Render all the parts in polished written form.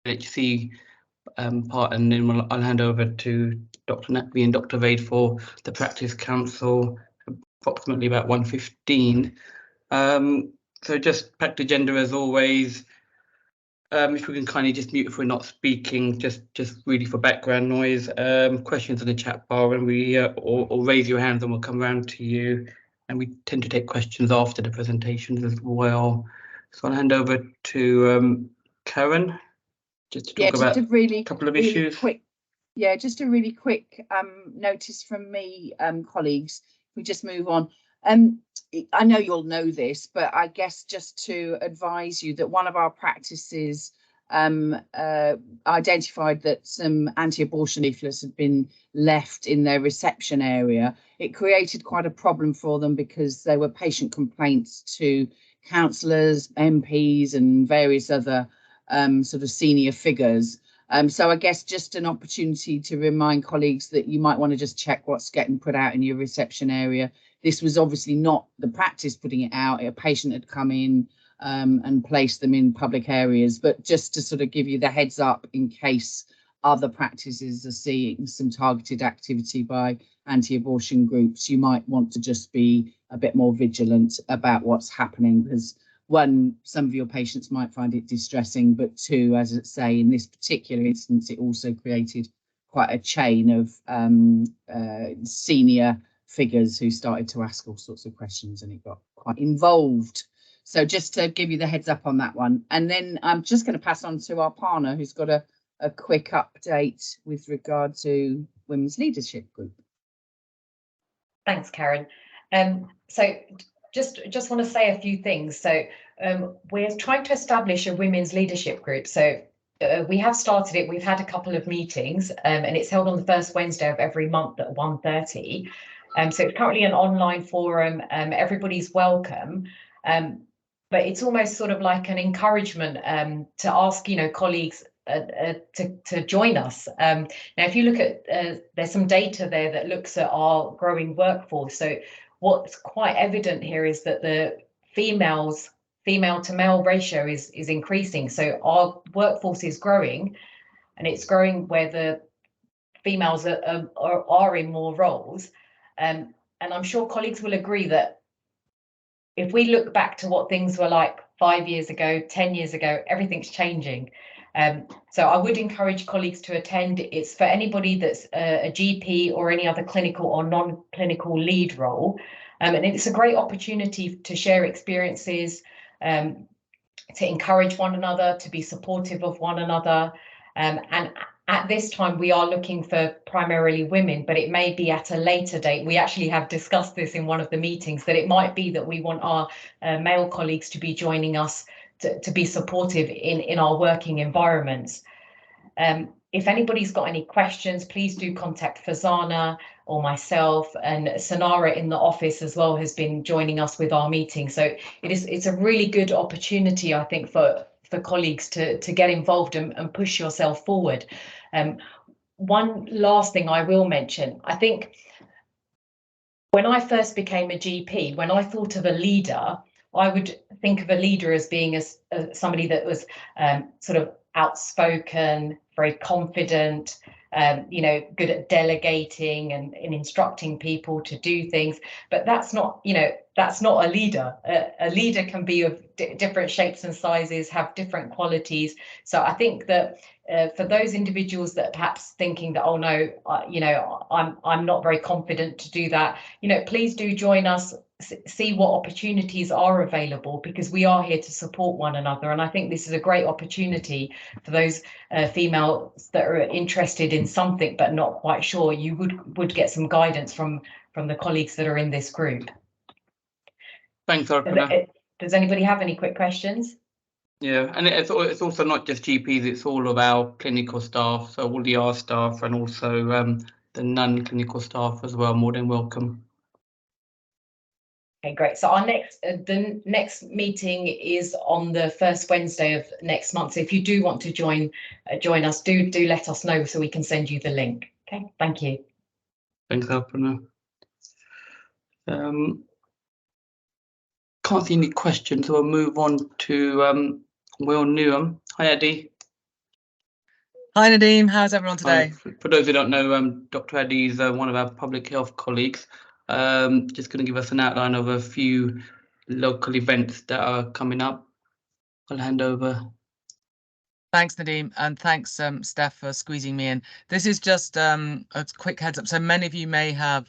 HC part, and then I'll hand over to Dr. Naqvi and Dr. Vaid for the Practice Council, approximately about 1:15. So just packed agenda as always. If we can kindly just mute if we're not speaking, just really for background noise. Questions in the chat bar, and we or raise your hands and we'll come around to you. And we tend to take questions after the presentations as well. So I'll hand over to Karen, just to talk about a couple of issues. Just a really quick notice from me, colleagues. We just move on. I know you'll know this, but I guess just to advise you that one of our practices identified that some anti-abortion leaflets had been left in their reception area. It created quite a problem for them because there were patient complaints to councillors, MPs and various other sort of senior figures. So I guess just an opportunity to remind colleagues that you might want to just check what's getting put out in your reception area. This was obviously not the practice putting it out. A patient had come in and placed them in public areas, but just to sort of give you the heads up in case other practices are seeing some targeted activity by anti-abortion groups, you might want to just be a bit more vigilant about what's happening, because one, some of your patients might find it distressing, but two, as I say, in this particular instance, it also created quite a chain of senior figures who started to ask all sorts of questions, and it got quite involved. So just to give you the heads up on that one. And then I'm just going to pass on to our partner, who's got a quick update with regard to Women's Leadership Group. Thanks, Karen. So just want to say a few things. So we're trying to establish a women's leadership group. So we have started it. We've had a couple of meetings, and it's held on the first Wednesday of every month at 1:30. So it's currently an online forum. Everybody's welcome. But it's almost sort of like an encouragement to ask, colleagues to join us. Now, if you look at, there's some data there that looks at our growing workforce. So what's quite evident here is that the female to male ratio is increasing. So our workforce is growing, and it's growing where the females are in more roles. And I'm sure colleagues will agree that if we look back to what things were like 5 years ago, 10 years ago, everything's changing. So I would encourage colleagues to attend. It's for anybody that's a GP or any other clinical or non-clinical lead role. And it's a great opportunity to share experiences, to encourage one another, to be supportive of one another. And at this time, we are looking for primarily women, but it may be at a later date. We actually have discussed this in one of the meetings, that it might be that we want our male colleagues to be joining us to be supportive in our working environments. If anybody's got any questions, please do contact Fazana or myself, and Sanara in the office as well has been joining us with our meeting. So it's a really good opportunity, I think, for colleagues to get involved and push yourself forward. One last thing I will mention, I think when I first became a GP, when I thought of a leader, I would think of a leader as being somebody that was sort of outspoken, very confident, good at delegating and instructing people to do things. But that's not a leader. A leader can be of different shapes and sizes, have different qualities. So I think that for those individuals that perhaps thinking that, oh no, I'm not very confident to do that, please do join us. See what opportunities are available, because we are here to support one another. And I think this is a great opportunity for those females that are interested in something but not quite sure. You would get some guidance from the colleagues that are in this group. Thanks, Arpana. Does anybody have any quick questions? Yeah, and it's also not just GPs, it's all of our clinical staff, so all the R staff and also the non-clinical staff as well, more than welcome. Okay, great. So our the next meeting is on the first Wednesday of next month. So if you do want to join us, do let us know so we can send you the link. Okay, thank you. Thanks, Alpana. Can't see any questions, so we'll move on to Will Newham. Hi, Eddie. Hi Nadeem, how's everyone today? For those who don't know, Dr. Adi is one of our public health colleagues. Just going to give us an outline of a few local events that are coming up. I'll hand over. Thanks, Nadeem, and thanks, Steph, for squeezing me in. This is just a quick heads up. So many of you may have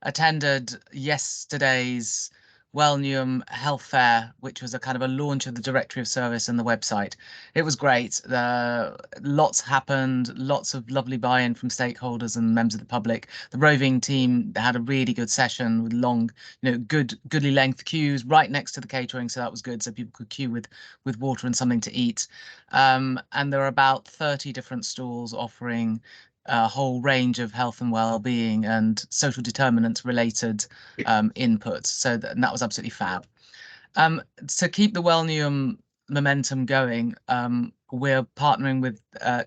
attended yesterday's Newham Health Fair, which was a kind of a launch of the Directory of Service and the website. It was great. Lots happened, lots of lovely buy-in from stakeholders and members of the public. The roving team had a really good session with long, goodly length queues right next to the catering, so that was good. So people could queue with water and something to eat. And there are about 30 different stalls offering a whole range of health and well-being and social determinants related inputs. So that was absolutely fab. To keep the Newham momentum going, we're partnering with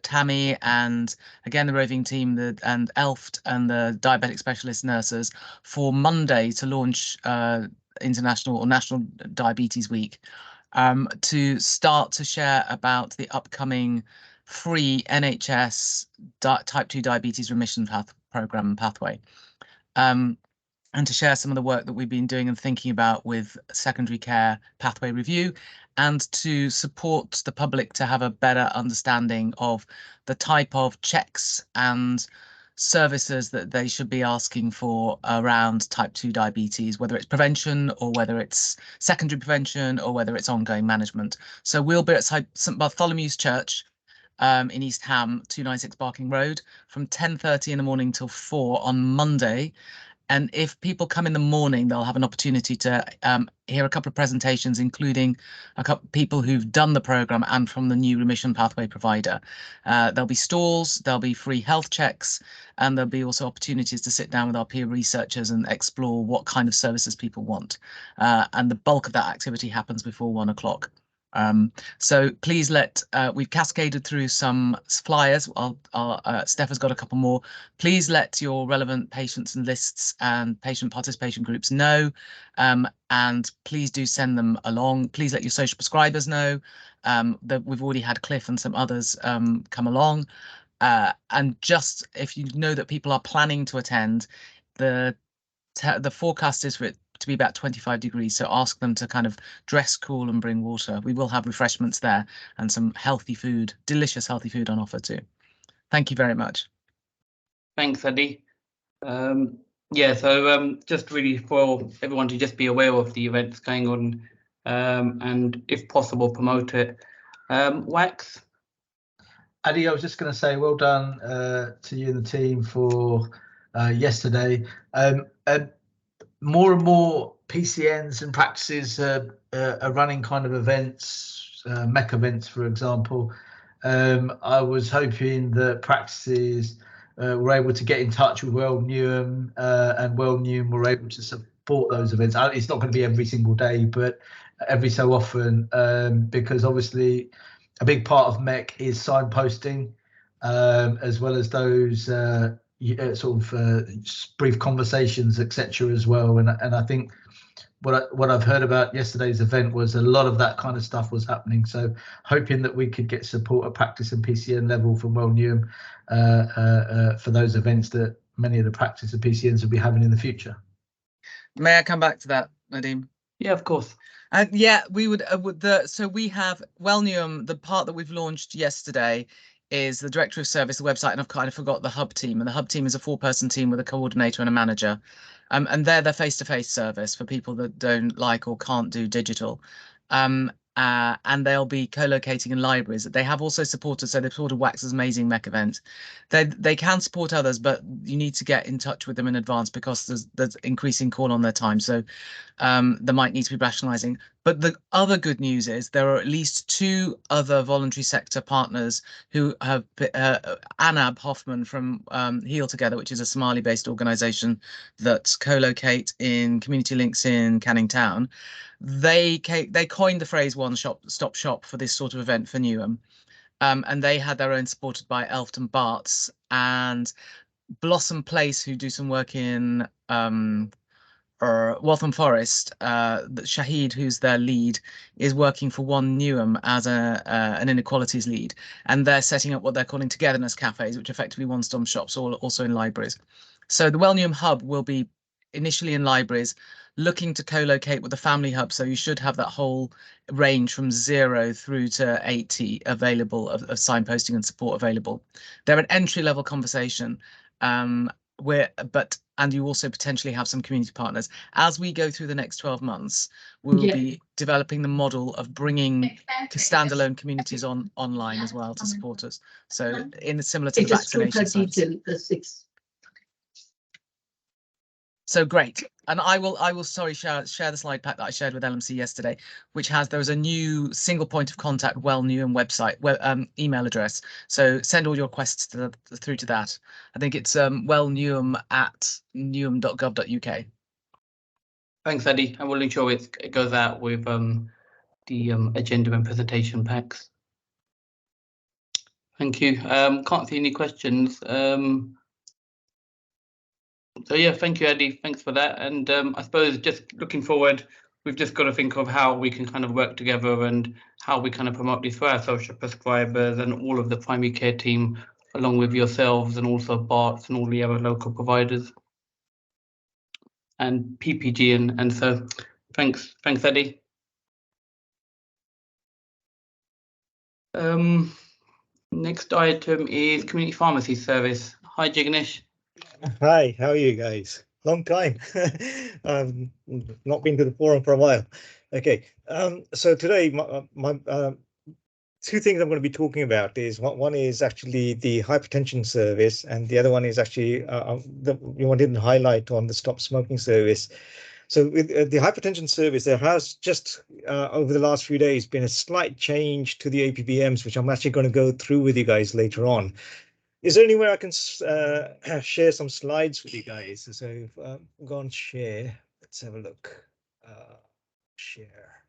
Tammy and again the roving team and ELFT and the diabetic specialist nurses for Monday to launch International or National Diabetes Week, to start to share about the upcoming free NHS type 2 diabetes remission program and pathway, and to share some of the work that we've been doing and thinking about with secondary care pathway review, and to support the public to have a better understanding of the type of checks and services that they should be asking for around type 2 diabetes, whether it's prevention or whether it's secondary prevention or whether it's ongoing management. So we'll be at St Bartholomew's Church in East Ham, 296 Barking Road, from 10:30 in the morning till 4 on Monday. And if people come in the morning, they'll have an opportunity to hear a couple of presentations, including a couple of people who've done the programme and from the new remission pathway provider. There'll be stalls, there'll be free health checks, and there'll be also opportunities to sit down with our peer researchers and explore what kind of services people want. And the bulk of that activity happens before 1 o'clock. So please we've cascaded through some flyers. Steph has got a couple more. Please let your relevant patients and lists and patient participation groups know, and please do send them along. Please let your social prescribers know that we've already had Cliff and some others come along. And just if you know that people are planning to attend, the forecast is for it to be about 25 degrees, so ask them to kind of dress cool and bring water. We will have refreshments there and some healthy food, delicious healthy food on offer too. Thank you very much. Thanks, Adi. Yeah, so just really for everyone to just be aware of the events going on, and if possible promote it. Wax? Adi, I was just going to say well done to you and the team for yesterday. More and more PCNs and practices are running kind of events, MEC events, for example. I was hoping that practices were able to get in touch with Newham, and Newham were able to support those events. It's not going to be every single day, but every so often, because obviously a big part of MEC is signposting, as well as those brief conversations, etc. as well. And I think what I've heard about yesterday's event was a lot of that kind of stuff was happening. So hoping that we could get support at practice and PCN level from Newham for those events that many of the practice and PCNs will be having in the future. May I come back to that, Nadeem? Yeah, of course. Yeah, we would. So we have Newham. The part that we've launched yesterday is the Directory of Service, the website, and I've kind of forgot the hub team. And the hub team is a 4-person team with a coordinator and a manager. And they're the face-to-face service for people that don't like or can't do digital. And they'll be co-locating in libraries. They have also supported, so they've supported Wax's amazing MEC event. They can support others, but you need to get in touch with them in advance because there's increasing call on their time. So there might need to be rationalising. But the other good news is there are at least 2 other voluntary sector partners who have Anab Hoffman from Heal Together, which is a Somali-based organisation that co-locate in Community Links in Canning Town. They coined the phrase one-stop shop for this sort of event for Newham, and they had their own supported by ELFT and Barts, and Blossom Place, who do some work in Waltham Forest, Shahid, who's their lead, is working for One Newham as an inequalities lead, and they're setting up what they're calling togetherness cafes, which are effectively one-stop shops, also in libraries. So the Well Newham hub will be initially in libraries, looking to co-locate with the family hub. So you should have that whole range from 0 through to 80 available of signposting and support available. They're an entry-level conversation. And you also potentially have some community partners. As we go through the next 12 months, we'll be developing the model of bringing standalone communities online as well to support us. So similar to the vaccination sites. So great. And I will share the slide pack that I shared with LMC yesterday, which there was a new single point of contact Well Newham website, email address. So send all your requests through to that. I think it's wellnewham@newham.gov.uk. Thanks, Eddie. I will ensure it goes out with the agenda and presentation packs. Thank you. Can't see any questions. So yeah, thank you, Eddie. Thanks for that. And I suppose just looking forward, we've just got to think of how we can kind of work together and how we kind of promote this for our social prescribers and all of the primary care team, along with yourselves and also BARTs and all the other local providers and PPG. And so thanks, Eddie. Next item is community pharmacy service. Hi, Jignesh. Hi, how are you guys? Long time. Not been to the forum for a while. Okay, so today my two things I'm going to be talking about is one is actually the hypertension service, and the other one is actually we wanted to highlight on the stop smoking service. So with the hypertension service, there has just over the last few days been a slight change to the APBMs, which I'm actually going to go through with you guys later on. Is there anywhere I can share some slides with you guys? So go on share. Let's have a look. Share.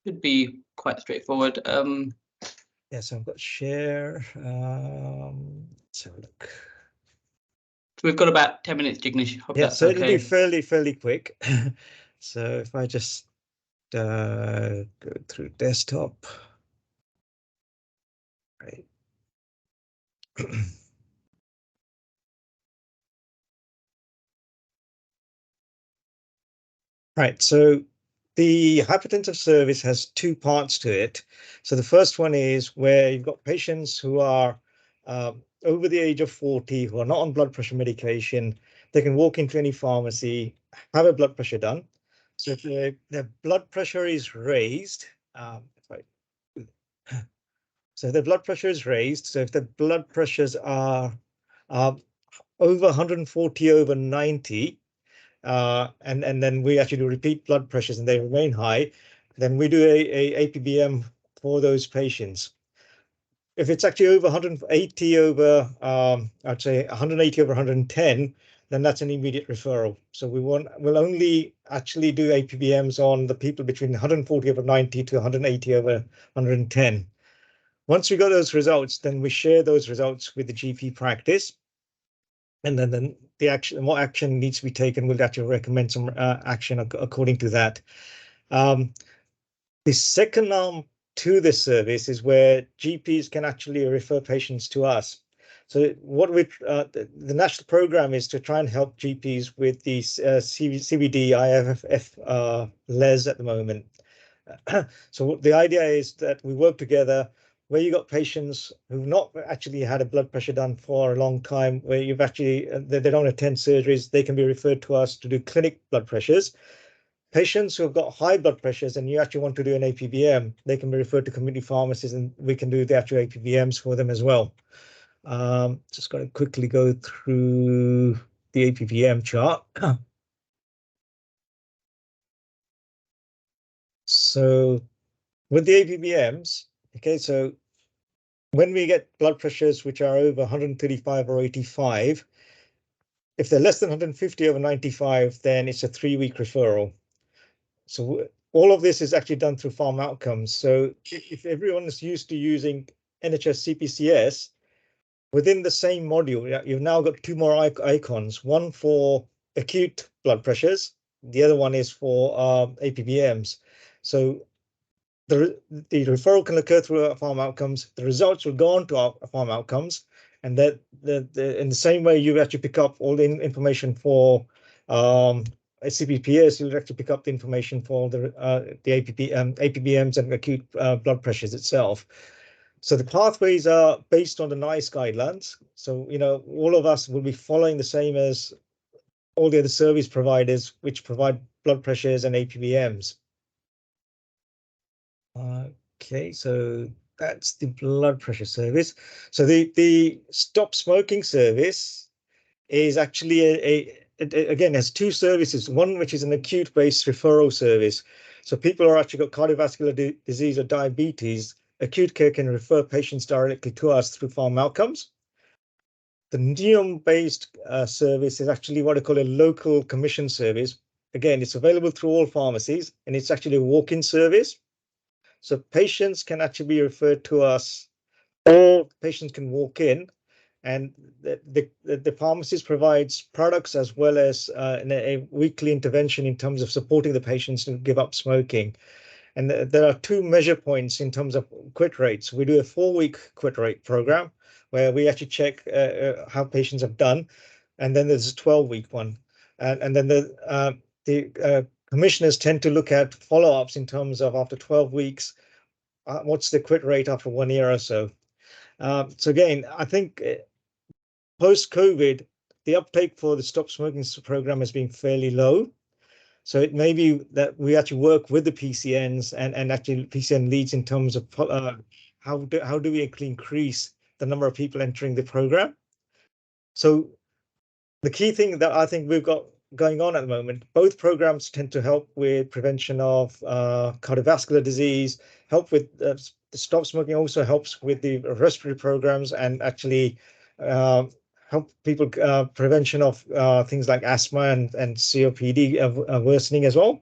Should be quite straightforward. Yeah, so I've got share. Let's have a look. So we've got about 10 minutes, Jignesh. Hope Yeah, that's so okay. it'll be fairly quick. So if I just go through desktop. Right. Right, so the hypertensive service has two parts to it. So the first one is where you've got patients who are over the age of 40, who are not on blood pressure medication. They can walk into any pharmacy, have a blood pressure done. So if their blood pressure is raised, so the blood pressure is raised. So if the blood pressures are over 140 over 90, and then we actually do repeat blood pressures and they remain high, then we do a APBM for those patients. If it's actually over 180 over, I'd say 180 over 110, then that's an immediate referral. So we'll only actually do APBMs on the people between 140 over 90 to 180 over 110. Once we got those results, then we share those results with the GP practice. And then what action needs to be taken, we'll actually recommend some action according to that. The second arm to this service is where GPs can actually refer patients to us. So what the national program is to try and help GPs with the CVD IFF LES at the moment. So the idea is that we work together where you got patients who've not actually had a blood pressure done for a long time, where you've actually, they don't attend surgeries, they can be referred to us to do clinic blood pressures. Patients who have got high blood pressures and you actually want to do an APBM, they can be referred to community pharmacies and we can do the actual APBMs for them as well. Just going to quickly go through the APBM chart. So with the APBMs, okay, so when we get blood pressures which are over 135 or 85, if they're less than 150 over 95, then it's a 3-week referral. So all of this is actually done through Pharm Outcomes. So if everyone is used to using NHS CPCS, within the same module, you've now got 2 more icons, one for acute blood pressures. The other one is for APBMs. So the referral can occur through our farm outcomes. The results will go on to our farm outcomes, and that in the same way you actually pick up all the information for CPPS, you'll actually pick up the information for the APBMs and acute blood pressures itself. So the pathways are based on the NICE guidelines. So, all of us will be following the same as all the other service providers, which provide blood pressures and APBMs. Okay, so that's the blood pressure service. So the stop smoking service is actually again, has two services. One which is an acute based referral service. So people who are actually got cardiovascular disease or diabetes, acute care can refer patients directly to us through farm outcomes. The Newham based service is actually what I call a local commission service. Again, it's available through all pharmacies, and it's actually a walk-in service. So patients can actually be referred to us, or patients can walk in, and the pharmacist provides products as well as a weekly intervention in terms of supporting the patients to give up smoking. And there are two measure points in terms of quit rates. We do a 4-week quit rate program where we actually check how patients have done, and then there's a 12-week one, and then the commissioners tend to look at follow-ups in terms of after 12 weeks, what's the quit rate after 1 year or so. So again, I think post-COVID, the uptake for the stop smoking program has been fairly low. So it may be that we actually work with the PCNs and actually PCN leads in terms of how do we actually increase the number of people entering the program. So the key thing that I think we've got going on at the moment, both programs tend to help with prevention of cardiovascular disease, help with the stop smoking, also helps with the respiratory programs, and actually help people prevention of things like asthma and COPD worsening as well.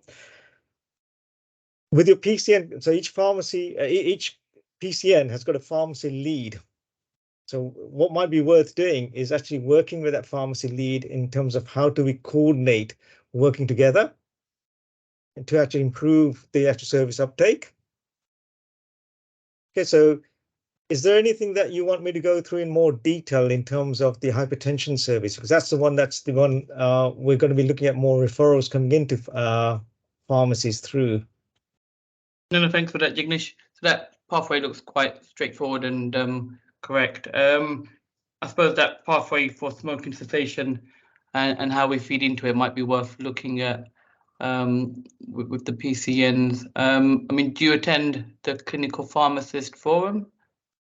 With your PCN, so each pharmacy, each PCN has got a pharmacy lead. So what might be worth doing is actually working with that pharmacy lead in terms of how do we coordinate working together and to actually improve the actual service uptake. Okay, so is there anything that you want me to go through in more detail in terms of the hypertension service? Because that's the one we're going to be looking at more referrals coming into pharmacies through. No, thanks for that, Jignesh. So that pathway looks quite straightforward and correct. I suppose that pathway for smoking cessation and how we feed into it might be worth looking at with the PCNs. I mean, do you attend the Clinical Pharmacist Forum?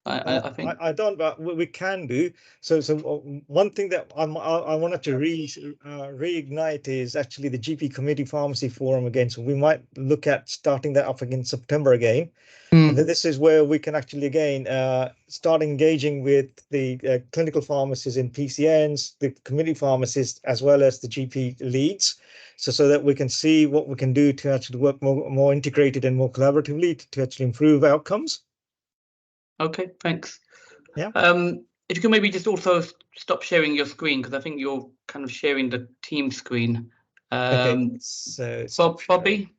I think I don't, but we can do. So one thing that I wanted to reignite is actually the GP Community Pharmacy Forum again. So we might look at starting that up again in September again. And this is where we can actually again start engaging with the clinical pharmacists in PCNs, the community pharmacists, as well as the GP leads, so that we can see what we can do to actually work more integrated and more collaboratively to actually improve outcomes. Okay, thanks. Yeah. If you can maybe just also stop sharing your screen, because I think you're kind of sharing the team screen. Okay, so Bobby?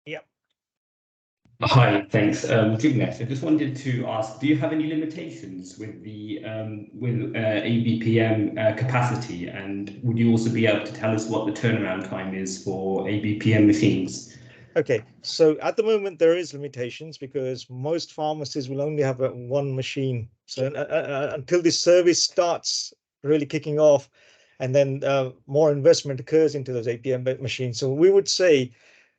Yeah. Hi, thanks. Jignesh, I just wanted to ask, do you have any limitations with the ABPM capacity, and would you also be able to tell us what the turnaround time is for ABPM machines? Okay, so at the moment there is limitations because most pharmacies will only have one machine. So until this service starts really kicking off, and then more investment occurs into those ABPM machines. So we would say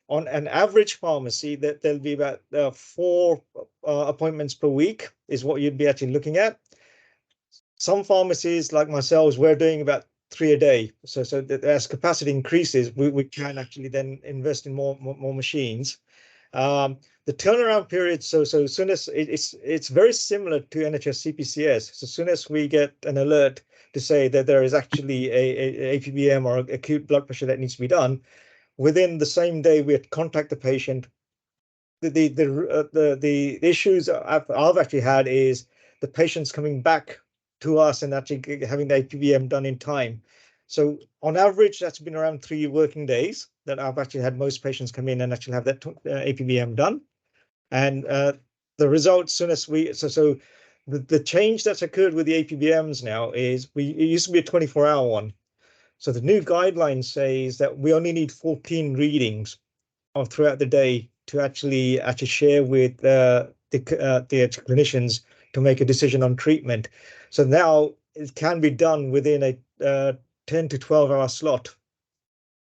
on an average pharmacy that there'll be about 4 appointments per week is what you'd be actually looking at. Some pharmacies like myself, we're doing about 3 a day. So that as capacity increases, we can actually then invest in more machines. The turnaround period, so as soon as it's very similar to NHS CPCS. So as soon as we get an alert to say that there is actually a APBM or acute blood pressure that needs to be done, within the same day we contact the patient. The issues I've actually had is the patients coming back to us and actually having the APBM done in time. So on average, that's been around 3 working days that I've actually had most patients come in and actually have that APBM done. And the results, soon as the change that's occurred with the APBMs now is it used to be a 24-hour one. So the new guideline says that we only need 14 readings throughout the day to actually share with the clinicians to make a decision on treatment. So now it can be done within a 10 to 12-hour slot.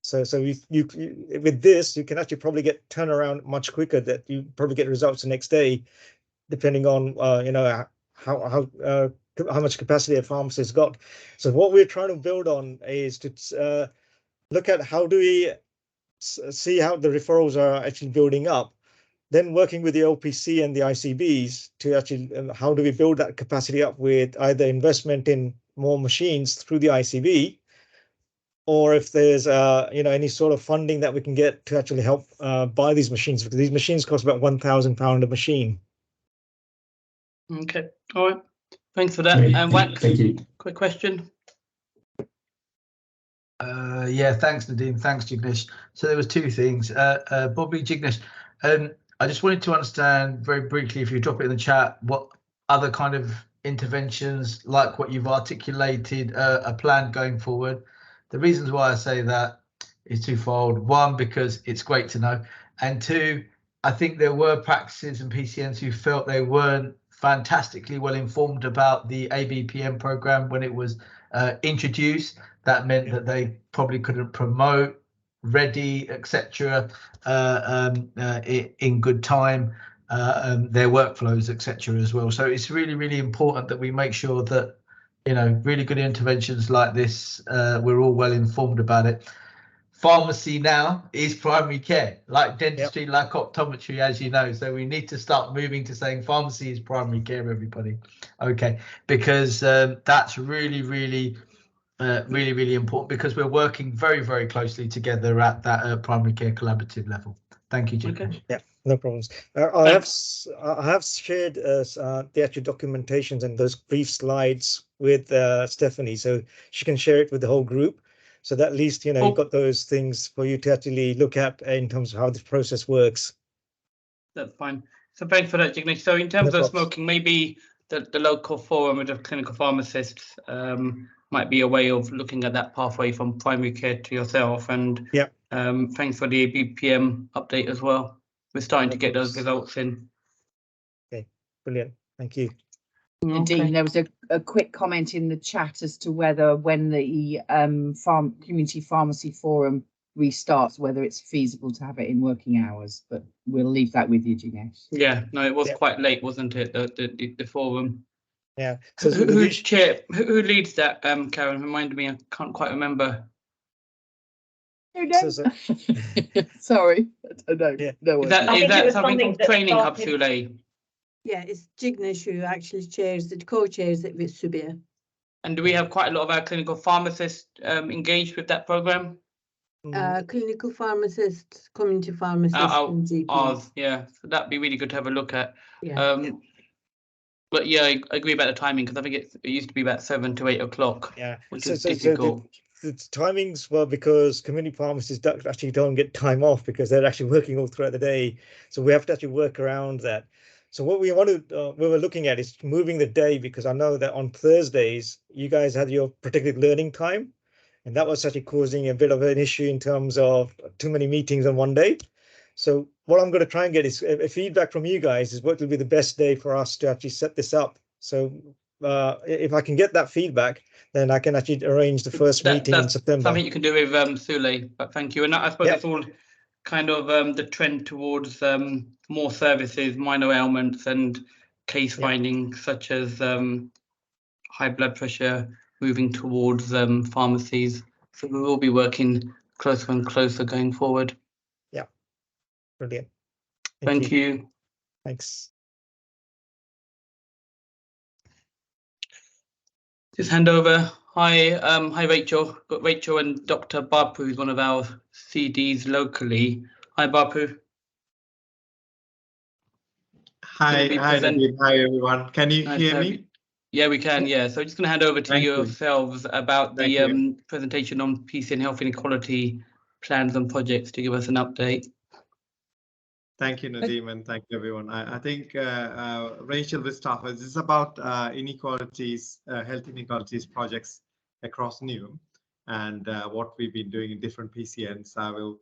So with this, you can actually probably get turnaround much quicker. That you probably get results the next day, depending on how much capacity a pharmacist got. So what we're trying to build on is to look at how do we see how the referrals are actually building up, then working with the LPC and the ICBs to actually how do we build that capacity up with either investment in more machines through the ICB, or if there's any sort of funding that we can get to actually help buy these machines, because these machines cost about £1,000 a machine. Okay, all right. Thanks for that. Great. And Wax, Thank you. quick question. Yeah, thanks, Nadeem. Thanks, Jignesh. So there was 2 things. Bobby, Jignesh, I just wanted to understand very briefly, if you drop it in the chat, what other kind of interventions, like what you've articulated, are planned going forward. The reasons why I say that is twofold. 1, because it's great to know. And 2, I think there were practices and PCNs who felt they weren't fantastically well informed about the ABPM program when it was introduced. That meant that they probably couldn't promote, ready, etc. In good time, their workflows, etc. as well. So it's really, really important that we make sure that, really good interventions like this, we're all well informed about it. Pharmacy now is primary care, like dentistry, like optometry, as you know. So we need to start moving to saying pharmacy is primary care, everybody. Okay, because that's really, really important, because we're working very, very closely together at that primary care collaborative level. Thank you, Jim. Okay. Yeah, no problems. I have shared the actual documentations and those brief slides with Stephanie, so she can share it with the whole group. So that at least, you've got those things for you to actually look at in terms of how this process works. That's fine. So thanks for that, Jignesh. So in terms of smoking, maybe the local forum of clinical pharmacists might be a way of looking at that pathway from primary care to yourself. And thanks for the ABPM update as well. We're starting to get those results in. Okay, brilliant. Thank you. Dean, there was a quick comment in the chat as to whether when the Community Pharmacy Forum restarts, whether it's feasible to have it in working hours, but we'll leave that with you, Jignesh. Yeah, no, it was quite late, wasn't it? The forum. Yeah. So who leads that? Karen, remind me. I can't quite remember. Sorry, I don't know. Yeah. No, is that something from Training Hub, Sule? Yeah, it's Jignesh who actually co-chairs it with Subir. And do we have quite a lot of our clinical pharmacists engaged with that program? Clinical pharmacists, community pharmacists, and GPs. Yeah, so that'd be really good to have a look at. Yeah. But yeah, I agree about the timing, because I think it used to be about 7 to 8 o'clock. Yeah, which is difficult. So the timings were because community pharmacists actually don't get time off because they're actually working all throughout the day. So we have to actually work around that. So what we were looking at is moving the day, because I know that on Thursdays you guys had your protected learning time, and that was actually causing a bit of an issue in terms of too many meetings on one day. So what I'm going to try and get is a feedback from you guys is what will be the best day for us to actually set this up. So if I can get that feedback, then I can actually arrange the first meeting in September. Something you can do with Sule, but thank you. And I suppose it's all kind of the trend towards more services, minor ailments and case finding, such as high blood pressure, moving towards pharmacies. So we will be working closer and closer going forward. Yeah, brilliant. Thank you. Thanks. Just hand over. Hi Rachel. Got Rachel and Dr. Bapu, who's one of our CDs locally. Hi Bapu. Hi, Nadeem. Hi everyone. Can you hear me? Yeah, we can. Yeah, so just going to hand over to Thank you. yourselves about Thank the presentation on PCN health inequality plans and projects to give us an update. Thank you, Nadeem, and thank you, everyone. I think Rachel will start. This is about inequalities, health inequalities projects across Newham, and what we've been doing in different PCNs. I will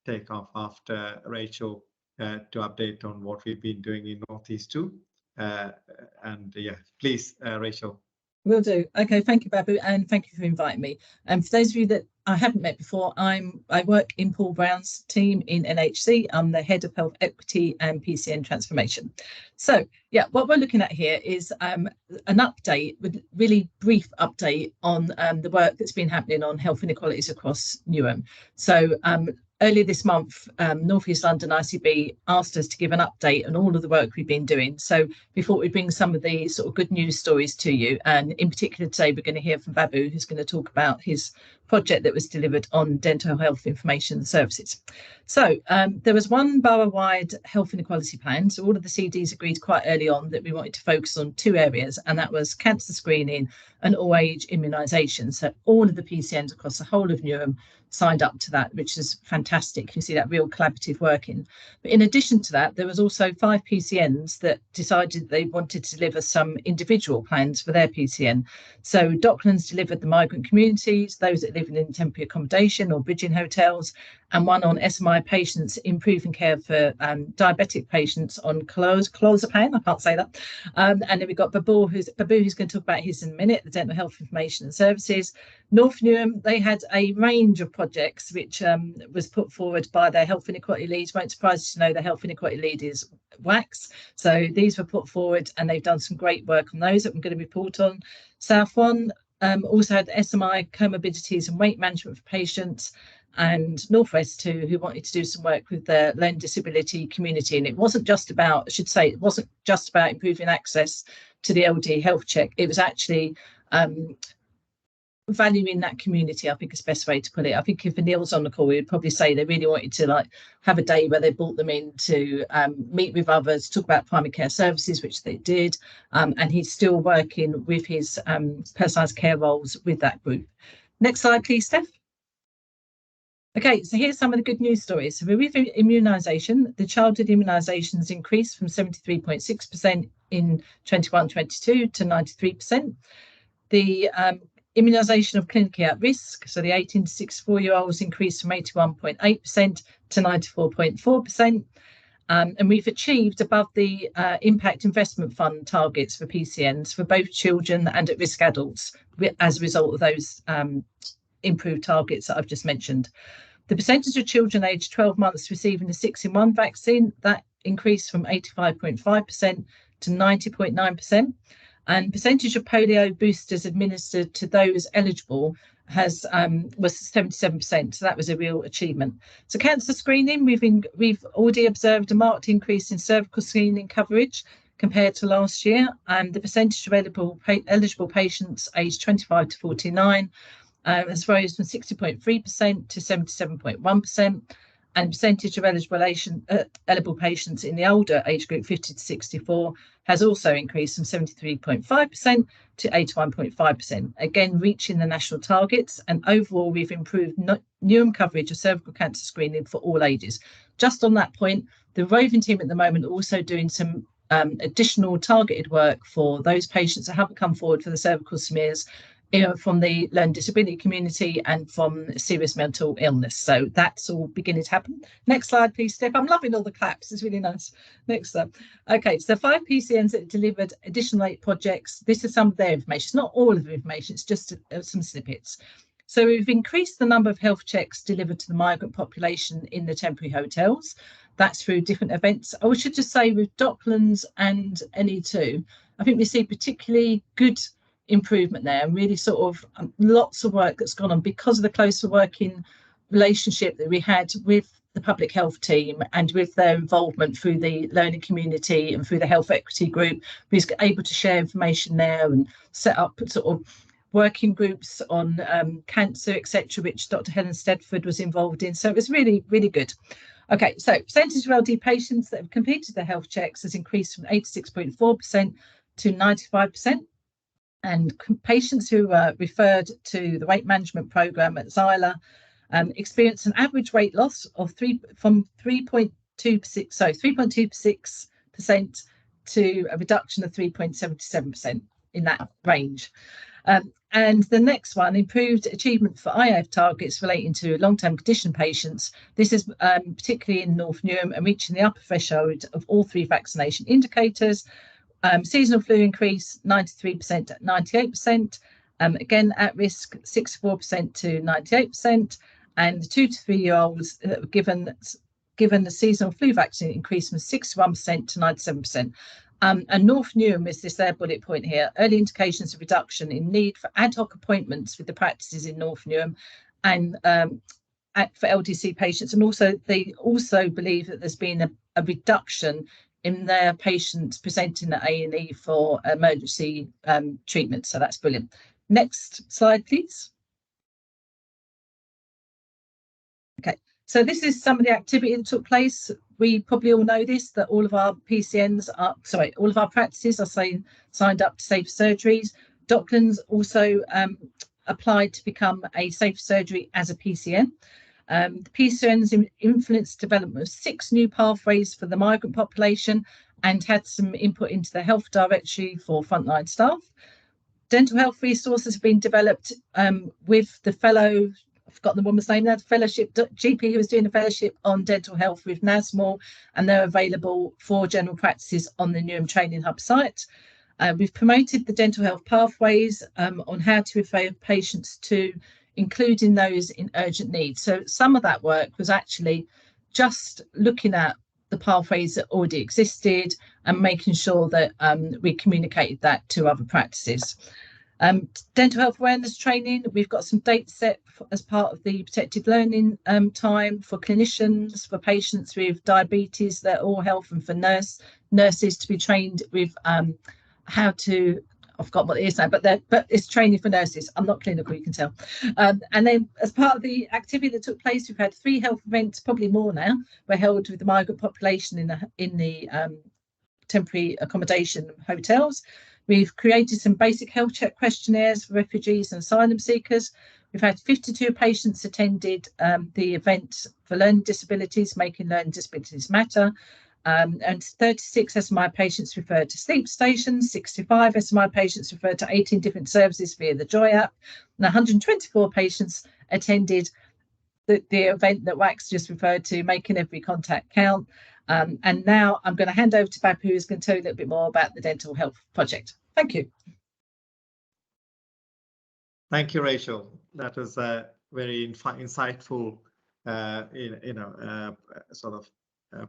take off after Rachel to update on what we've been doing in Northeast too. And yeah, please, Rachel. Will do. Okay, thank you, Babu, and thank you for inviting me. And for those of you that I haven't met before, I work in Paul Brown's team in NHC. I'm the head of health equity and PCN transformation. So yeah, what we're looking at here is an update, with really brief update on the work that's been happening on health inequalities across Newham. So earlier this month, North East London ICB asked us to give an update on all of the work we've been doing. So we thought we'd bring some of the sort of good news stories to you. And in particular today, we're going to hear from Babu, who's going to talk about his project that was delivered on dental health information services. So there was one borough-wide health inequality plan. So all of the CDs agreed quite early on that we wanted to focus on two areas, and that was cancer screening and all-age immunisation. So all of the PCNs across the whole of Newham signed up to that, which is fantastic. You see that real collaborative working. But in addition to that, there was also 5 PCNs that decided they wanted to deliver some individual plans for their PCN. So Docklands delivered the migrant communities, those that live in temporary accommodation or bridging hotels, and one on SMI patients, improving care for diabetic patients on clozapam, I can't say that. And then we've got Babu, who's going to talk about his in a minute, the dental health information and services. North Newham, they had a range of projects which was put forward by their health inequality leads. Won't surprise you to know the health inequality lead is Wax. So these were put forward and they've done some great work on those that I'm going to report on. South One also had SMI, comorbidities and weight management for patients, and Northwest too, who wanted to do some work with the learning disability community. And it wasn't just about, I should say, it wasn't just about improving access to the LD health check. It was actually valuing that community, I think is the best way to put it. I think if Anil's on the call, we'd probably say they really wanted to like have a day where they brought them in to meet with others, talk about primary care services, which they did. And he's still working with his personalised care roles with that group. Next slide, please, Steph. Okay, so here's some of the good news stories. So with immunisation, the childhood immunisations increased from 73.6% in 21-22 to 93%. The immunisation of clinically at risk, so the 18 to 64-year-olds increased from 81.8% to 94.4%. And we've achieved above the impact investment fund targets for PCNs for both children and at-risk adults as a result of those improved targets that I've just mentioned. The percentage of children aged 12 months receiving the 6-in-1 vaccine, that increased from 85.5% to 90.9%. And percentage of polio boosters administered to those eligible was 77%. So that was a real achievement. So cancer screening, we've already observed a marked increase in cervical screening coverage compared to last year, and the percentage of eligible patients aged 25 to 49 has rose from 60.3% to 77.1%, and percentage of eligible patients in the older age group 50 to 64 has also increased from 73.5% to 81.5%, again reaching the national targets. And overall, we've improved Newham coverage of cervical cancer screening for all ages. Just on that point, the roving team at the moment are also doing some additional targeted work for those patients that haven't come forward for the cervical smears, from the learning disability community and from serious mental illness. So that's all beginning to happen. Next slide, please, Steph. I'm loving all the claps. It's really nice. Next up. Okay, so 5 PCNs that delivered additional 8 projects. This is some of their information. It's not all of the information. It's just some snippets. So we've increased the number of health checks delivered to the migrant population in the temporary hotels. That's through different events. I should just say with Docklands and NE2, I think we see particularly good improvement there, and really sort of lots of work that's gone on because of the closer working relationship that we had with the public health team and with their involvement through the learning community and through the health equity group, who's able to share information there and set up sort of working groups on cancer, etc., which Dr. Helen Stedford was involved in. So it was really, really good. Okay, so percentage of LD patients that have completed their health checks has increased from 86.4% to 95%. And patients who were referred to the weight management program at Xyla experienced an average weight loss of 3.26% to a reduction of 3.77% in that range. And the next one, improved achievement for IF targets relating to long-term condition patients. This is particularly in North Newham and reaching the upper threshold of all 3 vaccination indicators. Seasonal flu increase 93% at 98%. Again, at risk 64% to 98%. And 2 to 3 year olds given the seasonal flu vaccine increased from 61% to 97%. And North Newham is their bullet point here. Early indications of reduction in need for ad hoc appointments with the practices in North Newham and for LDC patients. And also they also believe that there's been a reduction in their patients presenting at A&E for emergency treatment. So that's brilliant. Next slide, please. Okay. So this is some of the activity that took place. We probably all know this, that all of our PCNs are, sorry, all of our practices are signed up to Safer Surgeries. Docklands also applied to become a Safer Surgery as a PCN. The PCNs influenced development of 6 new pathways for the migrant population and had some input into the health directory for frontline staff. Dental health resources have been developed with the fellow, I've forgotten the woman's name now, the fellowship GP who was doing a fellowship on dental health with NASMOR, and they're available for general practices on the Newham Training Hub site. We've promoted the dental health pathways on how to refer patients to, including those in urgent need. So some of that work was actually just looking at the pathways that already existed and making sure that we communicated that to other practices. Dental health awareness training, we've got some data set as part of the protected learning time for clinicians, for patients with diabetes, their oral health, and for nurses to be trained with how to, I forgot what it is now, but it's training for nurses. I'm not clinical, you can tell. And then as part of the activity that took place, we've had 3 health events, probably more now, were held with the migrant population in the temporary accommodation hotels. We've created some basic health check questionnaires for refugees and asylum seekers. We've had 52 patients attended the event for learning disabilities, making learning disabilities matter. And 36 SMI patients referred to sleep stations, 65 SMI patients referred to 18 different services via the Joy app, and 124 patients attended the event that Wax just referred to, making every contact count. And now I'm going to hand over to Bapu, who's going to tell you a little bit more about the dental health project. Thank you. Thank you, Rachel. That was a very insightful, sort of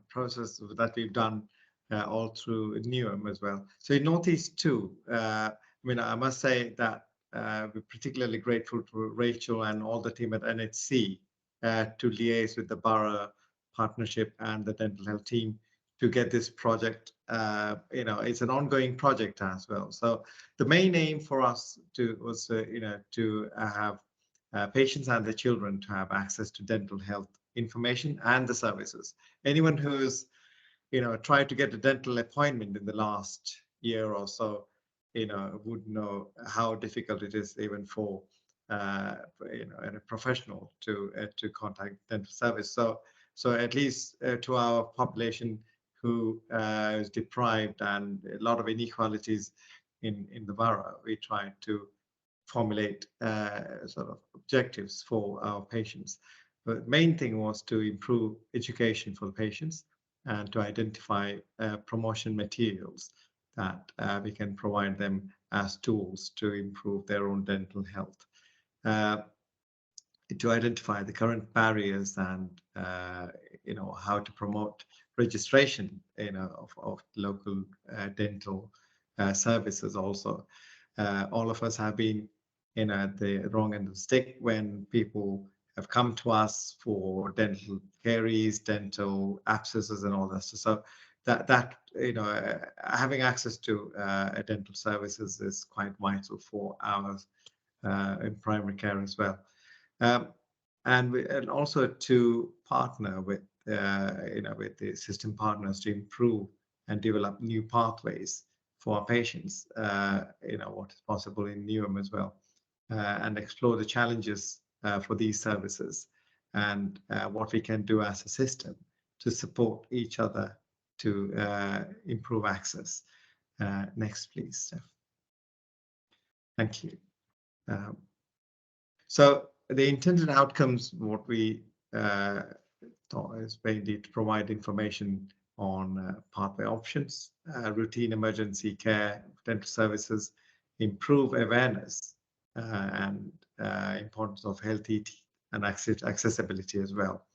process that we've done all through Newham as well. So in Northeast too, I mean, I must say that we're particularly grateful to Rachel and all the team at NHC to liaise with the borough partnership and the dental health team to get this project. It's an ongoing project as well. So the main aim for us was to have patients and the children to have access to dental health information and the services. Anyone who's tried to get a dental appointment in the last year or so would know how difficult it is even for a professional to contact dental service. So at least to our population who is deprived and a lot of inequalities in the borough, we try to formulate sort of objectives for our patients. The main thing was to improve education for the patients and to identify promotion materials that we can provide them as tools to improve their own dental health. To identify the current barriers and how to promote registration of local dental services also. All of us have been at the wrong end of the stick when people have come to us for dental caries, dental abscesses, and all that. So that having access to dental services is quite vital for ours in primary care as well. And also to partner with with the system partners to improve and develop new pathways for our patients, what is possible in Newham as well, and explore the challenges for these services and what we can do as a system to support each other to improve access. Next, please, Steph. Thank you. So the intended outcomes, what we thought is mainly to provide information on pathway options, routine emergency care, dental services, improve awareness and importance of healthy teeth and accessibility as well.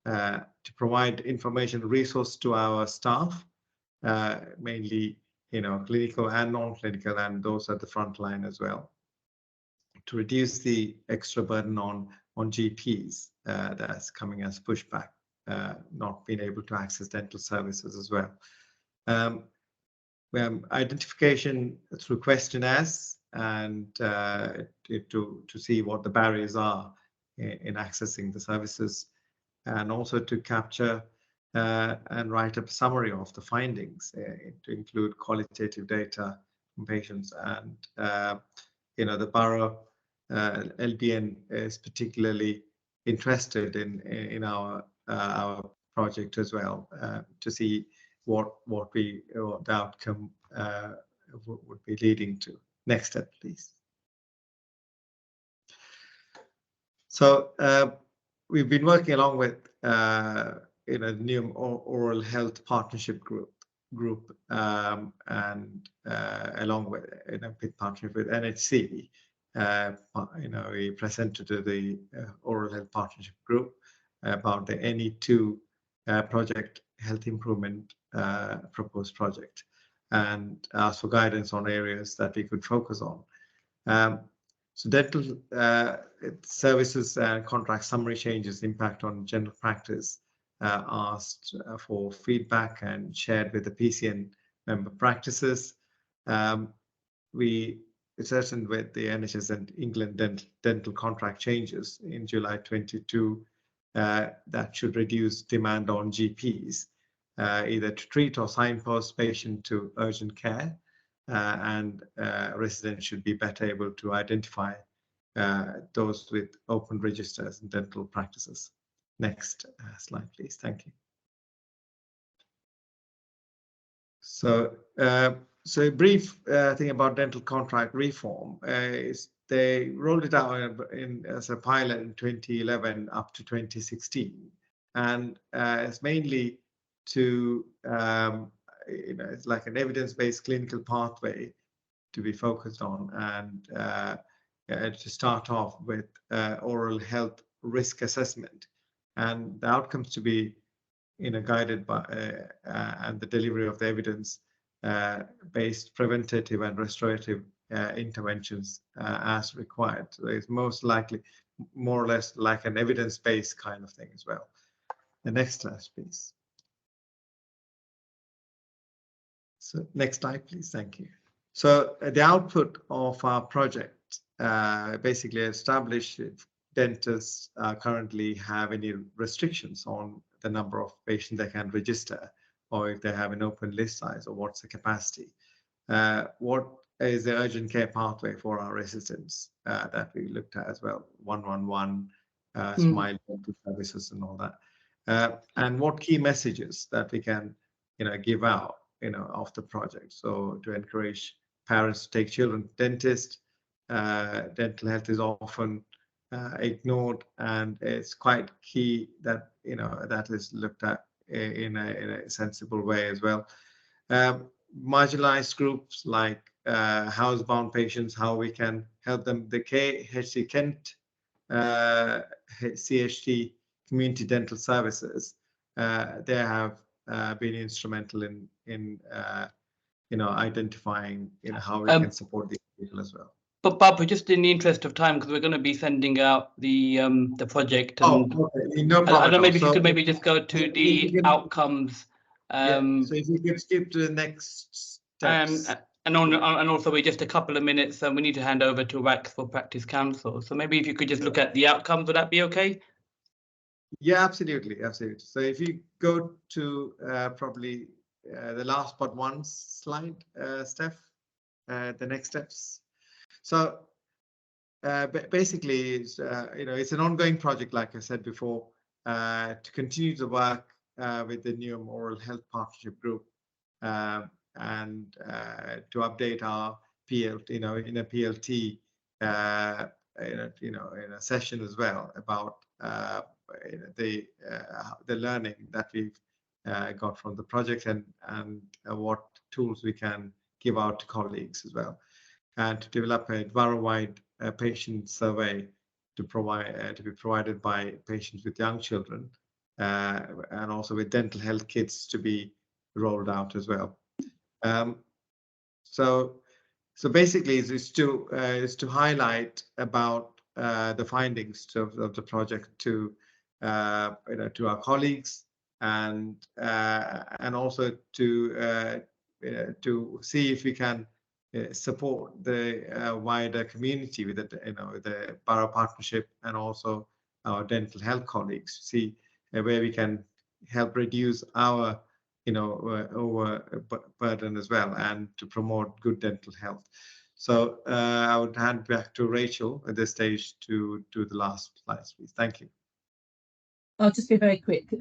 To provide information resource to our staff, mainly clinical and non-clinical, and those at the front line as well. To reduce the extra burden on GPs that's coming as pushback, not being able to access dental services as well. Identification through questionnaires and to see what the barriers are in accessing the services, and also to capture and write up a summary of the findings to include qualitative data from patients. And the borough LBN is particularly interested in our project as well, to see what the outcome would be leading to. Next step, please. So we've been working along with Newham Oral Health Partnership Group and along with in partnership with NHC. We presented to the Oral Health Partnership Group about the NE2 project, health improvement proposed project, and asked for guidance on areas that we could focus on. So dental services and contract summary changes impact on general practice, asked for feedback and shared with the PCN member practices. We ascertained with the NHS and England dental contract changes in July 22 that should reduce demand on GPs, either to treat or signpost patient to urgent care, and residents should be better able to identify those with open registers in dental practices. Next slide, please. Thank you. So, a brief thing about dental contract reform is they rolled it out as a pilot in 2011 up to 2016, and it's mainly to it's like an evidence-based clinical pathway to be focused on, and to start off with oral health risk assessment, and the outcomes to be guided by and the delivery of the evidence based preventative and restorative interventions as required. So it's most likely more or less like an evidence-based kind of thing as well. The next slide, please. So next slide, please. Thank you. So the output of our project basically established if dentists currently have any restrictions on the number of patients they can register, or if they have an open list size, or what's the capacity. What is the urgent care pathway for our residents that we looked at as well, 111, Smile dental services and all that. And what key messages that we can give out of the project. So to encourage parents to take children to dentist. Dental health is often ignored, and it's quite key that that is looked at in a sensible way as well. Marginalized groups like housebound patients, how we can help them. The HC Kent CHT community dental services, they have been instrumental in identifying how we can support these people as well. But Barbara, just in the interest of time, because we're going to be sending out the project. And Okay. No problem. I don't know, maybe you could maybe just go to the outcomes. So if you could skip to the next steps. And also we're just a couple of minutes, and we need to hand over to WACS for Practice Council. So maybe if you could just look at the outcomes, would that be okay? Yeah, absolutely, absolutely. So if you go to probably the last but one slide, Steph, the next steps. So basically, it's, it's an ongoing project, like I said before, to continue to work with the Newham Oral Health Partnership Group and to update our PLT, in a PLT, in a session as well about the learning that we've got from the project and what tools we can give out to colleagues as well, and to develop a Dwara-wide patient survey to be provided by patients with young children, and also with dental health kits to be rolled out as well. So basically, it's to highlight about the findings of the project to our colleagues, and also to see if we can support the wider community with the Borough Partnership and also our dental health colleagues, to see where we can help reduce our overburden as well, and to promote good dental health. So I would hand back to Rachel at this stage to do the last slides, please. Thank you. I'll just be very quick.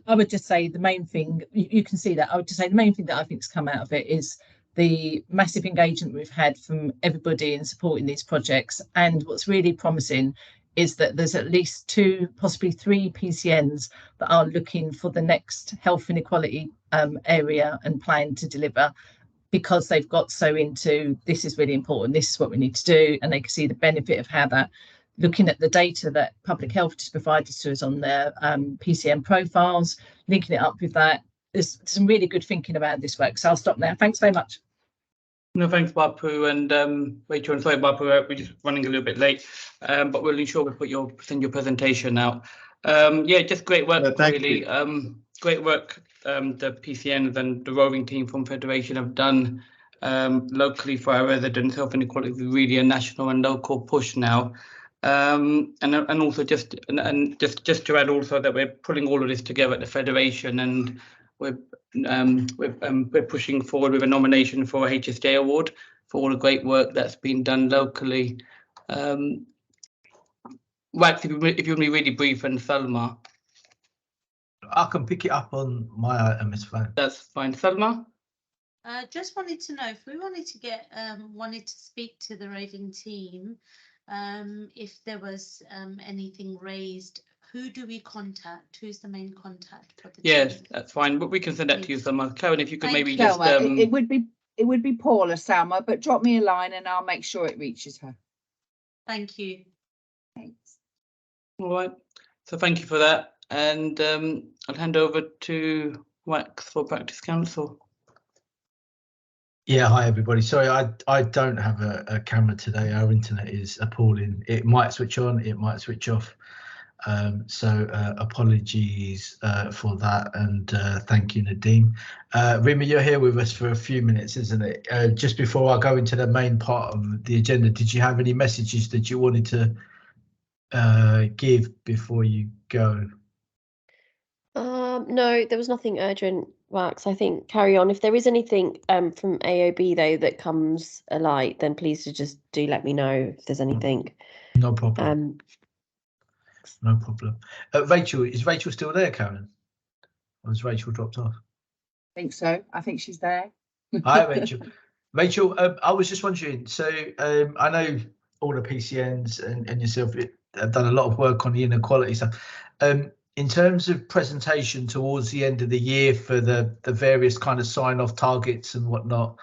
I would just say the main thing, you can see that, I would just say the main thing that I think has come out of it is the massive engagement we've had from everybody in supporting these projects. And what's really promising is that there's at least 2, possibly 3 PCNs that are looking for the next health inequality area and plan to deliver, because they've got so into this is really important, this is what we need to do, and they can see the benefit of how that, looking at the data that public health has provided to us on their PCN profiles, linking it up with that. There's some really good thinking about this work. So I'll stop there. Thanks very much. No, thanks, Bapu, and Rachel, and sorry, Bapu, we're just running a little bit late, but we'll ensure we send your presentation out. Yeah, just great work, really. Great work the PCNs and the roving team from Federation have done locally for our residents. Health inequality is really a national and local push now. And also just to add also that we're pulling all of this together at the Federation, and we're pushing forward with a nomination for a HSJ award for all the great work that's been done locally. Wax, if you want to be really brief, and Salma. I can pick it up on my item, it's fine. That's fine. Salma? Just wanted to know if we wanted to speak to the roving team, if there was anything raised, who do we contact? Who's the main contact for the Yes, team? that's fine, but we can send that to you, Salma. Karen, if you could maybe Salma, just it would be Paula, Salma, but drop me a line and I'll make sure it reaches her. Thank you. Thanks. All right, so thank you for that, and I'll hand over to Wax for Practice Council. Yeah, hi everybody. Sorry, I don't have a camera today. Our internet is appalling. It might switch on, it might switch off. So apologies for that, and thank you, Nadeem. Rima, you're here with us for a few minutes, isn't it? Just before I go into the main part of the agenda, did you have any messages that you wanted to give before you go? No, there was nothing urgent, Wax. I think carry on. If there is anything from AOB though that comes alight, then please just do let me know if there's anything. No problem. No problem. Rachel, is Rachel still there, Karen? Or has Rachel dropped off? I think so. I think she's there. Hi, Rachel. Rachel, I was just wondering, so I know all the PCNs and yourself have done a lot of work on the inequality stuff. In terms of presentation towards the end of the year for the various kind of sign-off targets and whatnot,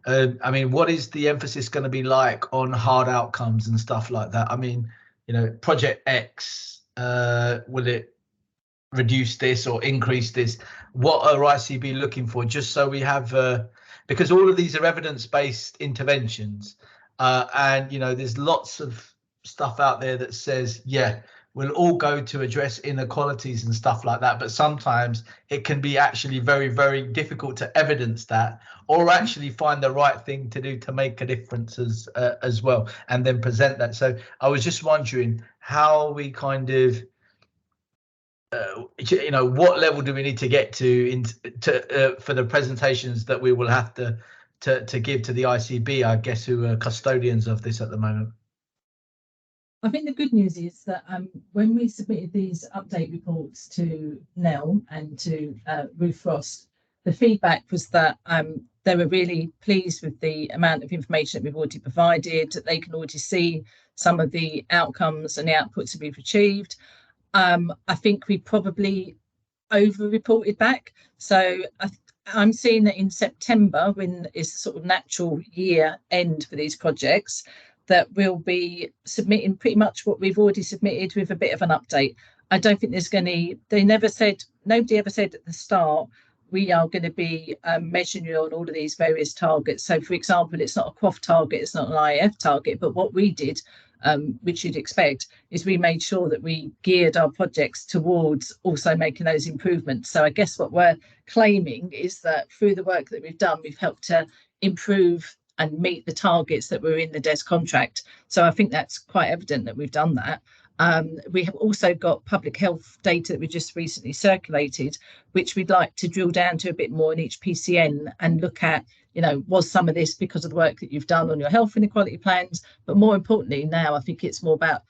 I mean, what is the emphasis going to be like on hard outcomes and stuff like that? I mean, you know, Project X, will it reduce this or increase this? What are ICB looking for? Just so we have, because all of these are evidence-based interventions, and, you know, there's lots of stuff out there that says, yeah, we'll all go to address inequalities and stuff like that. But sometimes it can be actually very, very difficult to evidence that, or actually find the right thing to do to make a difference as well, and then present that. So I was just wondering how we kind of you know, what level do we need to get to for the presentations that we will have to give to the ICB, I guess, who are custodians of this at the moment? I think the good news is that when we submitted these update reports to Nell and to Ruth Frost, the feedback was that they were really pleased with the amount of information that we've already provided, that they can already see some of the outcomes and the outputs that we've achieved. I think we probably over-reported back. So I'm seeing that in September, when it's sort of natural year end for these projects, that we'll be submitting pretty much what we've already submitted with a bit of an update. I don't think there's going to, nobody ever said at the start, we are going to be measuring you on all of these various targets. So for example, it's not a QOF target, it's not an IAF target, but what we did, which you'd expect, is we made sure that we geared our projects towards also making those improvements. So I guess what we're claiming is that through the work that we've done, we've helped to improve and meet the targets that were in the DES contract. So I think that's quite evident that we've done that. We have also got public health data that we just recently circulated, which we'd like to drill down to a bit more in each PCN and look at, you know, was some of this because of the work that you've done on your health inequality plans? But more importantly, now I think it's more about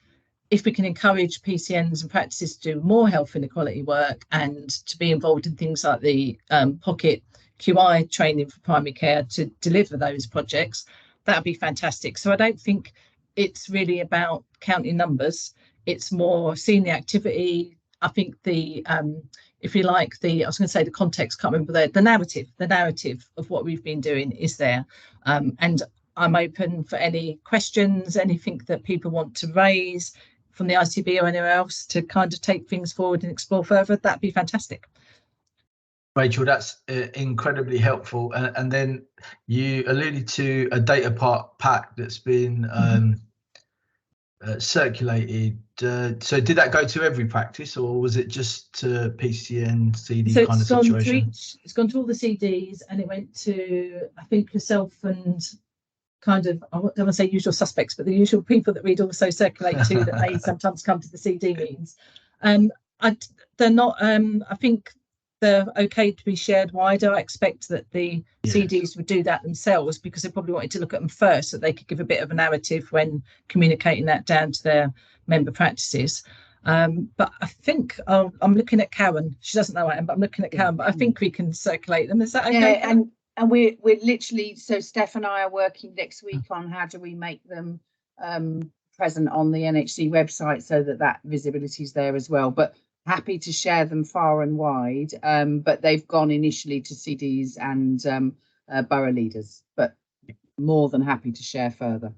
if we can encourage PCNs and practices to do more health inequality work and to be involved in things like the pocket QI training for primary care to deliver those projects, that would be fantastic. So I don't think it's really about counting numbers. It's more seeing the activity. I think the, if you like, I was going to say the context, can't remember the narrative of what we've been doing is there. And I'm open for any questions, anything that people want to raise from the ICB or anywhere else to kind of take things forward and explore further. That'd be fantastic. Rachel, that's incredibly helpful. And then you alluded to a data pack that's been circulated. So did that go to every practice, or was it just to PCN CD so kind of situation? It's gone to all the CDs, and it went to, I think, yourself and kind of, I don't want to say usual suspects, but the usual people that we'd also circulate to that may sometimes come to the CD meetings. They're not, I think, they're okay to be shared wider. I expect that the CDs would do that themselves because they probably wanted to look at them first so they could give a bit of a narrative when communicating that down to their member practices. But I think I'm looking at Karen. She doesn't know I am, but I'm looking at Karen. But I think we can circulate them. Is that okay? Yeah, and we're literally, so Steph and I are working next week on how do we make them present on the NHC website so that visibility is there as well. But happy to share them far and wide, but they've gone initially to CDs and borough leaders, but more than happy to share further.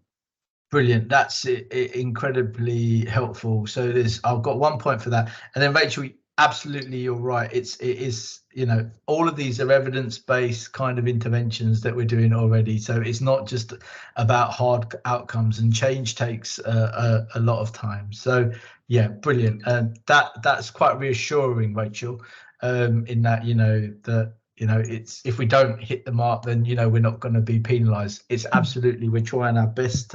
Brilliant. That's incredibly helpful. So I've got 1 point for that. And then Rachel, absolutely, you're right. It is, you know, all of these are evidence-based kind of interventions that we're doing already. So it's not just about hard outcomes, and change takes a lot of time. So yeah, brilliant. That's quite reassuring, Rachel, in that, you know, it's, if we don't hit the mark, then, you know, we're not going to be penalized. It's absolutely, we're trying our best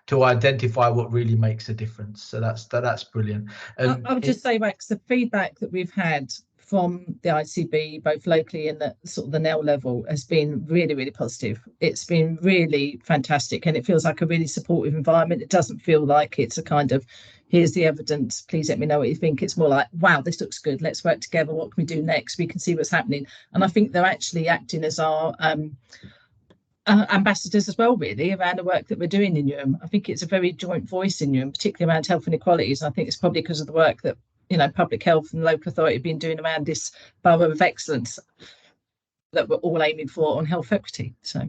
to identify what really makes a difference. So that's brilliant. I would just say, Max, the feedback that we've had from the ICB, both locally and the sort of the NEL level, has been really, really positive. It's been really fantastic, and it feels like a really supportive environment. It doesn't feel like it's a kind of, here's the evidence, please let me know what you think. It's more like, wow, this looks good, let's work together, what can we do next? We can see what's happening. And I think they're actually acting as our ambassadors as well, really, around the work that we're doing in Newham. I think it's a very joint voice in Newham, particularly around health inequalities. And I think it's probably because of the work that, you know, public health and local authority have been doing around this borough of excellence that we're all aiming for on health equity. So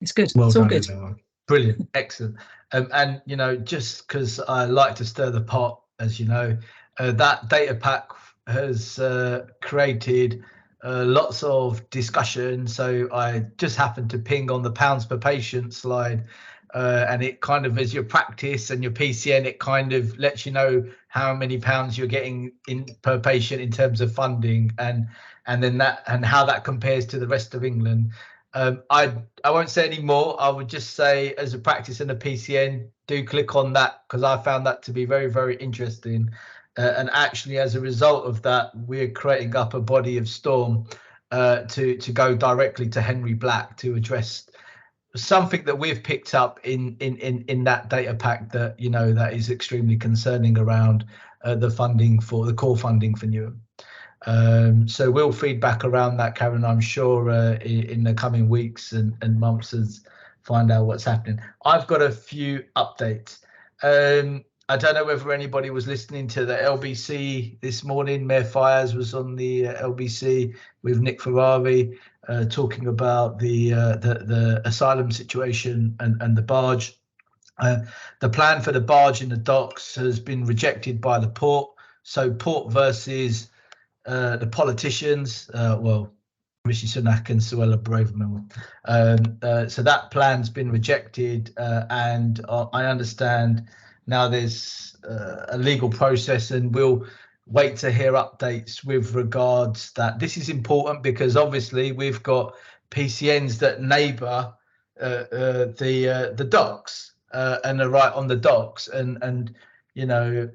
it's good. Well it's all done, good. everyone. Brilliant, excellent. And, you know, just because I like to stir the pot, as you know, that data pack has created lots of discussion. So I just happened to ping on the pounds per patient slide, and it kind of, as your practice and your PCN, it kind of lets you know how many pounds you're getting in per patient in terms of funding, and then that, and how that compares to the rest of England. I won't say any more. I would just say, as a practice and a PCN, do click on that, because I found that to be very, very interesting. and actually, as a result of that, we're creating up a body of storm to go directly to Henry Black to address something that we've picked up in that data pack that, you know, that is extremely concerning around the funding for the core funding for Newham. So we'll feed back around that, Karen, I'm sure, in the coming weeks and months, as find out what's happening. I've got a few updates. I don't know whether anybody was listening to the LBC this morning. Mayor Fires was on the LBC with Nick Ferrari, talking about the asylum situation and the barge. The plan for the barge in the docks has been rejected by the port. So port versus the politicians, well, Rishi Sunak and Suella Braverman. So that plan's been rejected, and I understand now there's a legal process, and we'll wait to hear updates with regards that. This is important because obviously we've got PCNs that neighbour the docks and are right on the docks, and you know,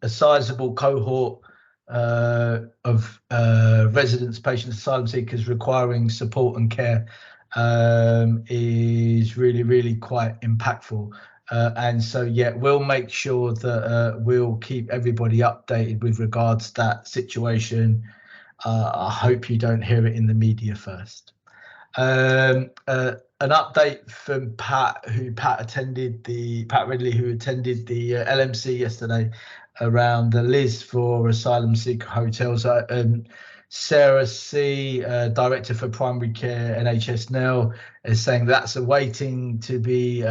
a sizable cohort of residents, patients, asylum seekers requiring support and care is really quite impactful. And so, yeah, we'll make sure that we'll keep everybody updated with regards to that situation. I hope you don't hear it in the media first. An update from Pat Ridley, who attended the LMC yesterday around the Liz for asylum seeker hotels. Sarah C, Director for Primary Care NHS now, is saying that's awaiting to be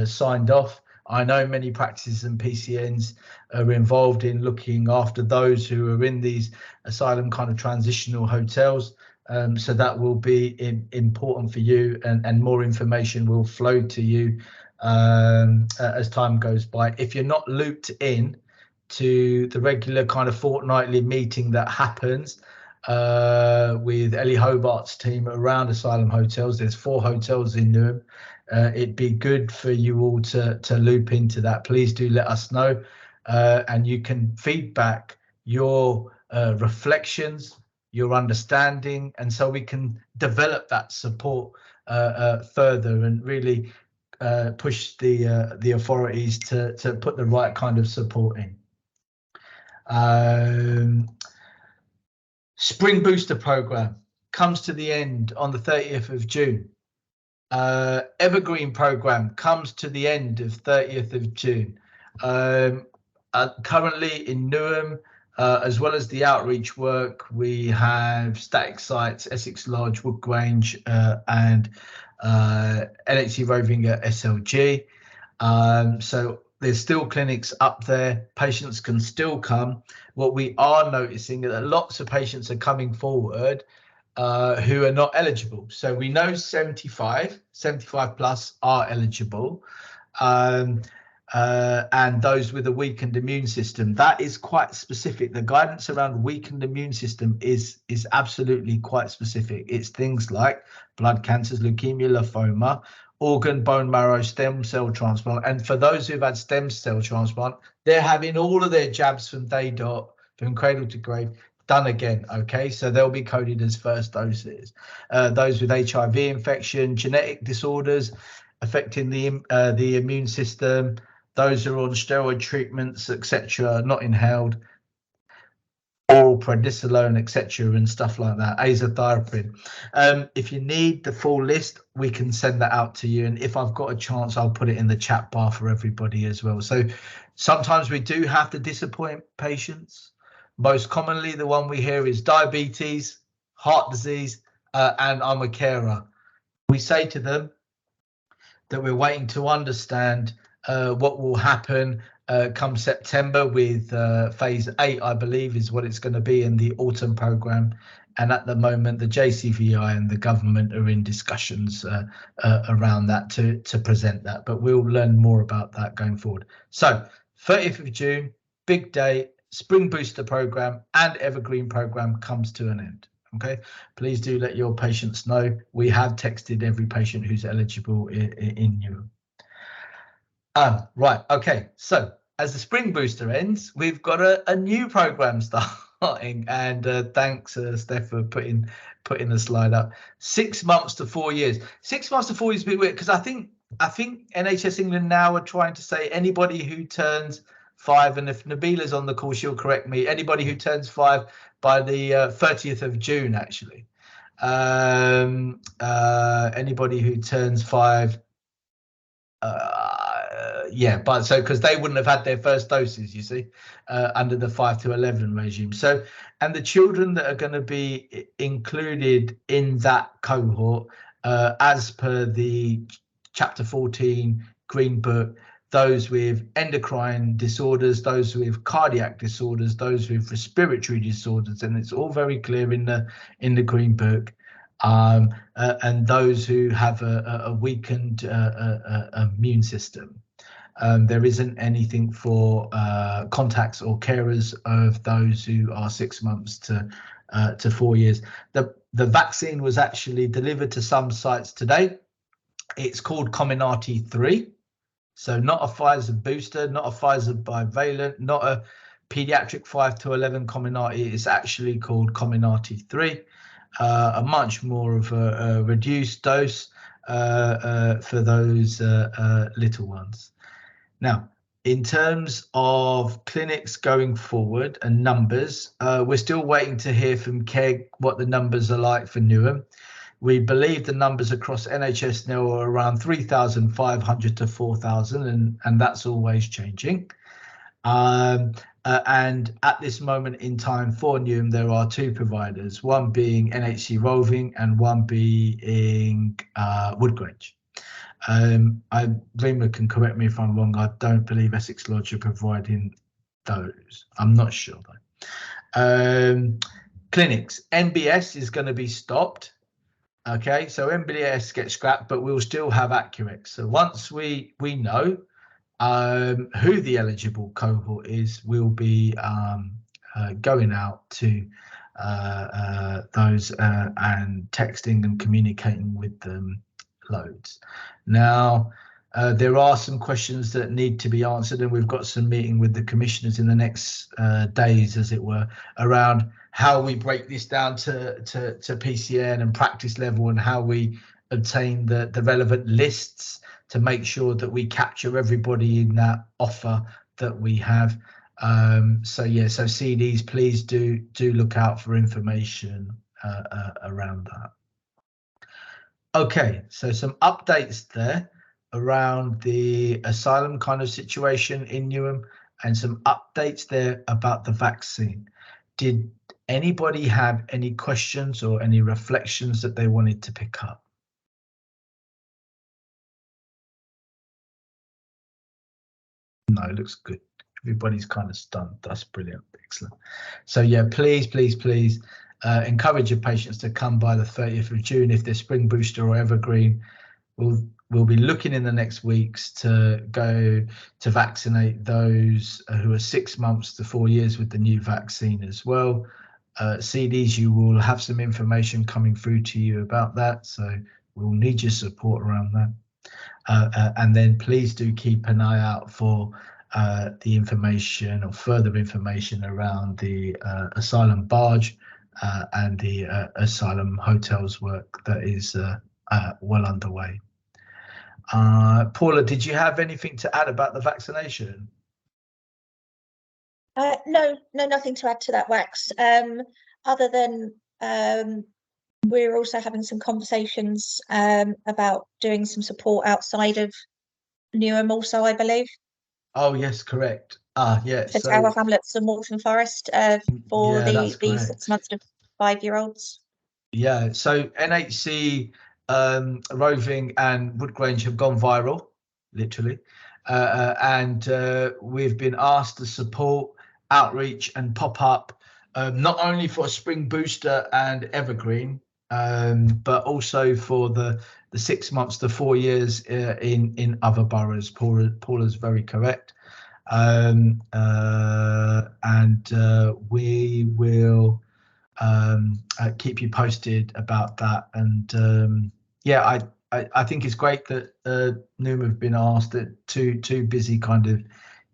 signed off. I know many practices and PCNs are involved in looking after those who are in these asylum kind of transitional hotels. So that will be important for you, and more information will flow to you as time goes by. If you're not looped in to the regular kind of fortnightly meeting that happens with Ellie Hobart's team around asylum hotels, there's 4 hotels in Newham. It'd be good for you all to loop into that. Please do let us know, and you can feedback your reflections, your understanding, and so we can develop that support further and really push the authorities to put the right kind of support in. Spring Booster Programme comes to the end on the 30th of June. Evergreen Programme comes to the end of 30th of June. Currently in Newham, as well as the outreach work, we have static sites, Essex Lodge, Wood Grange, and NHC Roving at SLG. So there's still clinics up there. Patients can still come. What we are noticing is that lots of patients are coming forward who are not eligible. So we know 75 plus are eligible, and those with a weakened immune system. That is quite specific. The guidance around weakened immune system is absolutely quite specific. It's things like blood cancers, leukemia, lymphoma, organ, bone marrow, stem cell transplant. And for those who've had stem cell transplant, they're having all of their jabs from day dot, from cradle to grave, done again. Okay, so they'll be coded as first doses. Those with HIV infection, genetic disorders affecting the immune system, those who are on steroid treatments, etc., not inhaled, oral prednisolone, etc., and stuff like that, azathioprine. If you need the full list, we can send that out to you, and if I've got a chance, I'll put it in the chat bar for everybody as well. So sometimes we do have to disappoint patients. Most commonly, the one we hear is diabetes, heart disease, and I'm a carer. We say to them that we're waiting to understand what will happen come September with phase 8, I believe, is what it's going to be in the autumn programme. And at the moment, the JCVI and the government are in discussions around that to present that. But we'll learn more about that going forward. So 30th of June, big day. Spring Booster Programme and Evergreen Programme comes to an end. Okay, please do let your patients know. We have texted every patient who's eligible in Newham. Right, okay, so as the spring booster ends, we've got a new program starting, and thanks Steph for putting the slide up. 6 months to 4 years. 6 months to 4 years is a bit weird, because I think NHS England now are trying to say anybody who turns 5, and if Nabila's on the call, she'll correct me, anybody who turns 5 by the 30th of June, actually. Anybody who turns 5, yeah, but so because they wouldn't have had their first doses, you see, under the 5 to 11 regime. So, and the children that are going to be included in that cohort, as per the Chapter 14 Green Book, those with endocrine disorders, those with cardiac disorders, those with respiratory disorders, and it's all very clear in the Green Book. And those who have a weakened immune system. There isn't anything for contacts or carers of those who are 6 months to 4 years. The vaccine was actually delivered to some sites today. It's called Comirnaty 3. So not a Pfizer booster, not a Pfizer bivalent, not a pediatric 5 to 11 Comirnaty. It's actually called Comirnaty 3. A much more of a reduced dose for those little ones. Now, in terms of clinics going forward and numbers, we're still waiting to hear from KEG what the numbers are like for Newham. We believe the numbers across NHS now are around 3,500 to 4,000, and that's always changing. And at this moment in time for Newham, there are 2 providers, one being NHC Roving and one being Woodgrange. Rima can correct me if I'm wrong. I don't believe Essex Lodge are providing those. I'm not sure though. Clinics, NBS is going to be stopped. Okay, so NBS gets scrapped, but we'll still have Accurex. So once we know who the eligible cohort is, we'll be going out to those and texting and communicating with them loads. Now, there are some questions that need to be answered, and we've got some meeting with the commissioners in the next days, as it were, around how we break this down to PCN and practice level, and how we obtain the relevant lists to make sure that we capture everybody in that offer that we have. So yeah, so CDs, please do look out for information around that. Okay, so some updates there around the asylum kind of situation in Newham, and some updates there about the vaccine. Did anybody have any questions or any reflections that they wanted to pick up? No, it looks good. Everybody's kind of stunned. That's brilliant. Excellent. So yeah, please encourage your patients to come by the 30th of June if they're spring booster or evergreen. We'll be looking in the next weeks to go to vaccinate those who are 6 months to 4 years with the new vaccine as well. CDs, you will have some information coming through to you about that, so we'll need your support around that. And then please do keep an eye out for the information or further information around the asylum barge and the asylum hotels work that is well underway. Paula, did you have anything to add about the vaccination? No, nothing to add to that, Wax. Other than we're also having some conversations about doing some support outside of Newham also, I believe. Oh yes, correct. Yeah. For So, Tower Hamlets and Walton Forest for the 6 months to 5-year-olds. Yeah. So NHC, Roving and Woodgrange have gone viral, literally, and we've been asked to support outreach and pop up, not only for spring booster and evergreen, but also for the 6 months to 4 years in other boroughs. Paula's very correct, and we will keep you posted about that. And yeah, I think it's great that Newham have been asked at two busy kind of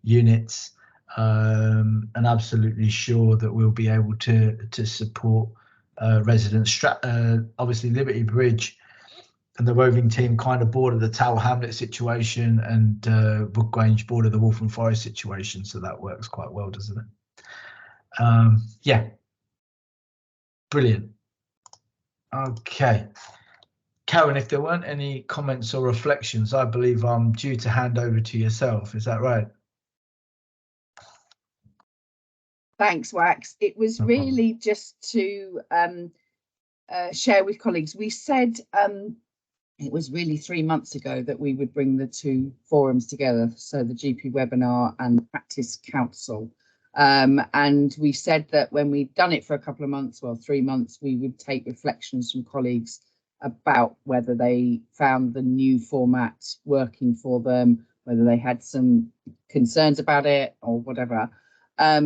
units, and absolutely sure that we'll be able to support residents. Obviously, Liberty Bridge and the roving team kind of border the Tower Hamlet situation, and Brookgrange border the Waltham Forest situation, so that works quite well, doesn't it? Yeah, brilliant. Okay, Karen, if there weren't any comments or reflections, I believe I'm due to hand over to yourself. Is that right? Thanks, Wax. It was really just to share with colleagues. We said it was really 3 months ago that we would bring the two forums together, so the GP webinar and Practice Council. And we said that when we'd done it for a couple of months, well, 3 months, we would take reflections from colleagues about whether they found the new format working for them, whether they had some concerns about it or whatever.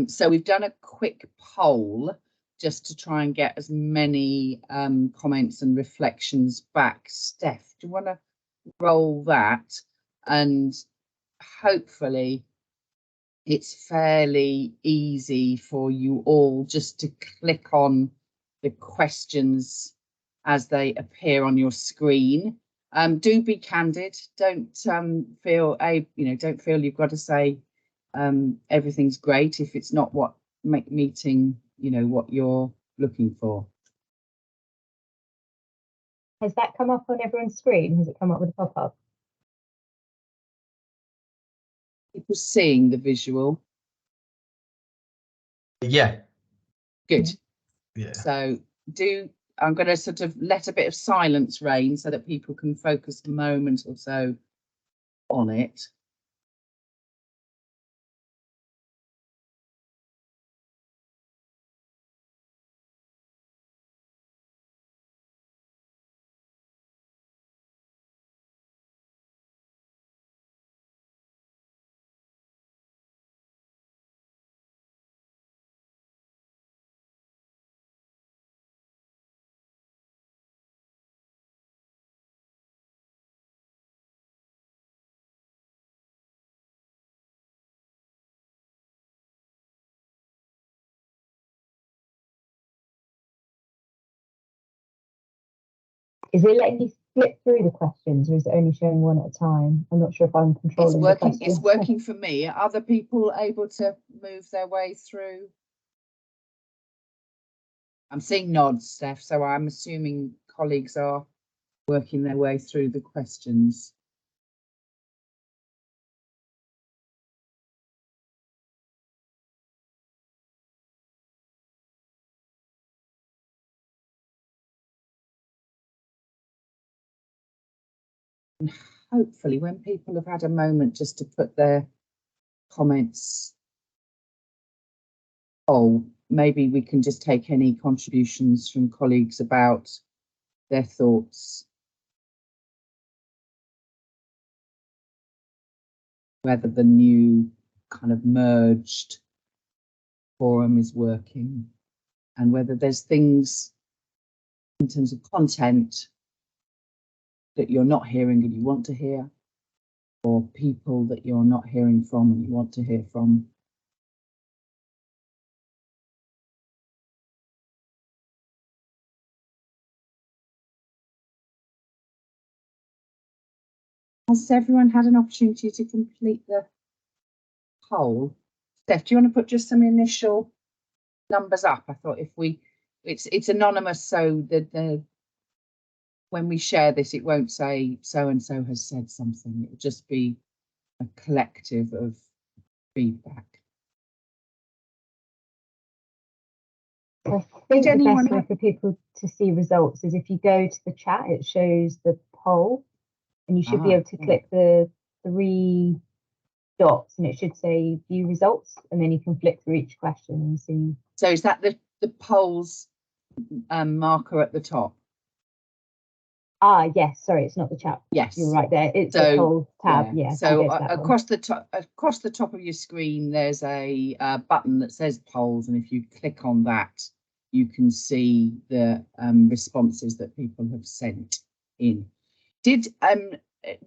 So we've done a quick poll just to try and get as many comments and reflections back. Steph, do you want to roll that? And hopefully it's fairly easy for you all just to click on the questions as they appear on your screen. Do be candid. Don't feel don't feel you've got to say everything's great if it's not what meeting what you're looking for. Has that come up on everyone's screen? Has it come up with a pop-up? People seeing the visual? Yeah. Good. Yeah. So I'm going to sort of let a bit of silence reign so that people can focus a moment or so on it. Is it letting you flip through the questions, or is it only showing one at a time? I'm not sure if I'm controlling the questions. It's working for me. Are other people able to move their way through? I'm seeing nods, Steph, so I'm assuming colleagues are working their way through the questions. And hopefully when people have had a moment just to put their comments, maybe we can just take any contributions from colleagues about their thoughts, whether the new kind of merged forum is working, and whether there's things in terms of content that you're not hearing and you want to hear, or people that you're not hearing from and you want to hear from. Has everyone had an opportunity to complete the poll? Steph, do you want to put just some initial numbers up? I thought if it's anonymous, so that when we share this, it won't say so and so has said something. It will just be a collective of feedback. I think the best way for people to see results is if you go to the chat, it shows the poll, and you should be able to click the 3 dots, and it should say view results, and then you can flick through each question and see. So is that the polls marker at the top? Yes, sorry, it's not the chat. Yes, you're right there. It's the poll tab. Yeah. So across the top of your screen, there's a button that says polls, and if you click on that, you can see the responses that people have sent in. Did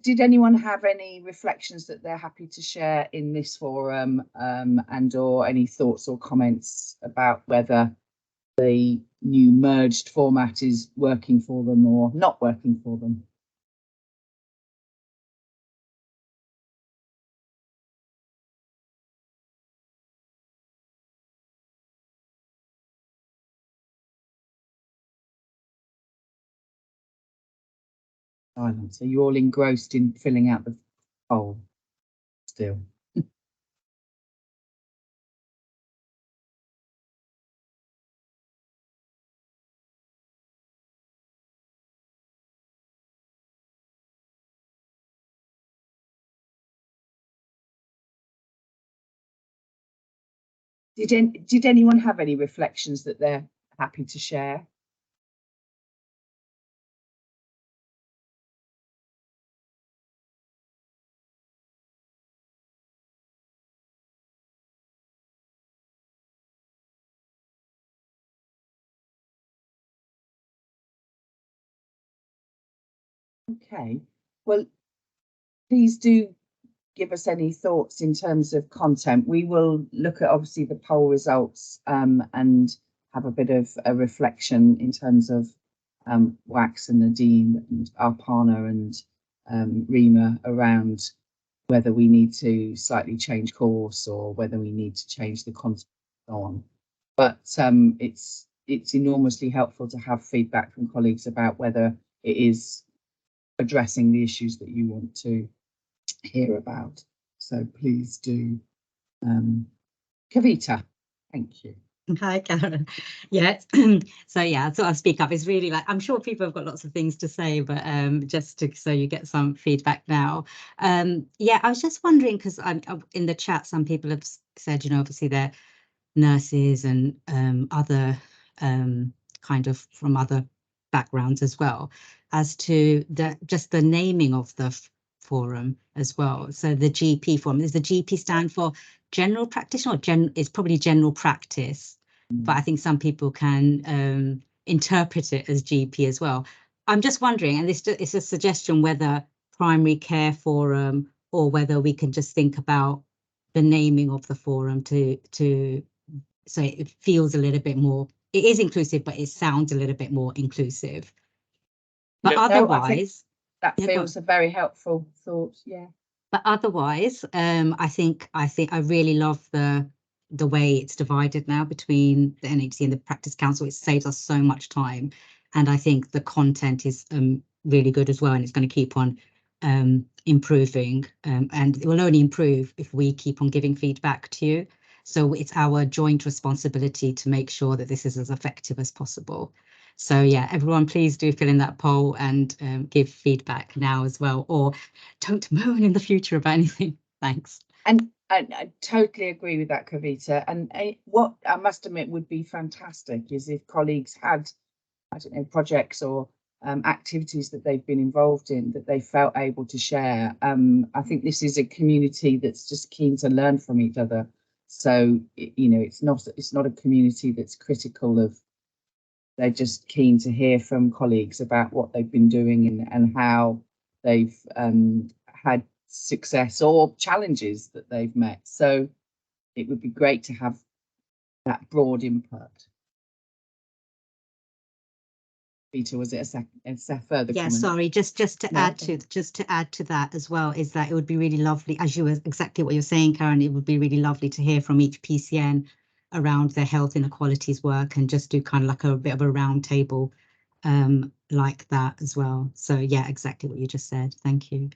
did anyone have any reflections that they're happy to share in this forum, and or any thoughts or comments about whether the new merged format is working for them or not working for them? Silence. Are you all engrossed in filling out the poll still? Did anyone have any reflections that they're happy to share? Okay, well, please do give us any thoughts in terms of content. We will look at obviously the poll results, and have a bit of a reflection in terms of Wax and Nadeem and Arpana and Rima around whether we need to slightly change course or whether we need to change the content on. But it's enormously helpful to have feedback from colleagues about whether it is addressing the issues that you want to hear about. So please do. Kavita, thank you. Hi, Karen. Yeah, so yeah, I thought I'd speak up. It's really like, I'm sure people have got lots of things to say, but just so you get some feedback now. Yeah, I was just wondering, because I'm in the chat, some people have said, you know, obviously they're nurses and other kind of from other backgrounds as well, as to just the naming of the forum as well. So the GP forum, does the GP stand for general practitioner, or it's probably general practice, but I think some people can interpret it as GP as well. I'm just wondering, and this is a suggestion, whether primary care forum or whether we can just think about the naming of the forum to so it feels a little bit more, it is inclusive, but it sounds a little bit more inclusive. But otherwise, that feels a very helpful thought. Yeah. But otherwise, I think I really love the way it's divided now between the NHC and the Practice Council. It saves us so much time, and I think the content is really good as well, and it's going to keep on improving, and it will only improve if we keep on giving feedback to you. So it's our joint responsibility to make sure that this is as effective as possible. So yeah, everyone, please do fill in that poll and give feedback now as well, or don't moan in the future about anything. Thanks. And I totally agree with that, Kavita. And what I must admit would be fantastic is if colleagues had, I don't know, projects or activities that they've been involved in that they felt able to share. I think this is a community that's just keen to learn from each other. So, you know, it's not a community that's critical of, they're just keen to hear from colleagues about what they've been doing and how they've had success or challenges that they've met. So it would be great to have that broad input. Peter, was it a further Yeah, comment? sorry, just to add to that as well, is that it would be really lovely, as you were exactly what you're saying, Karen, it would be really lovely to hear from each PCN around their health inequalities work, and just do kind of like a bit of a round table like that as well. So yeah, exactly what you just said. Thank you.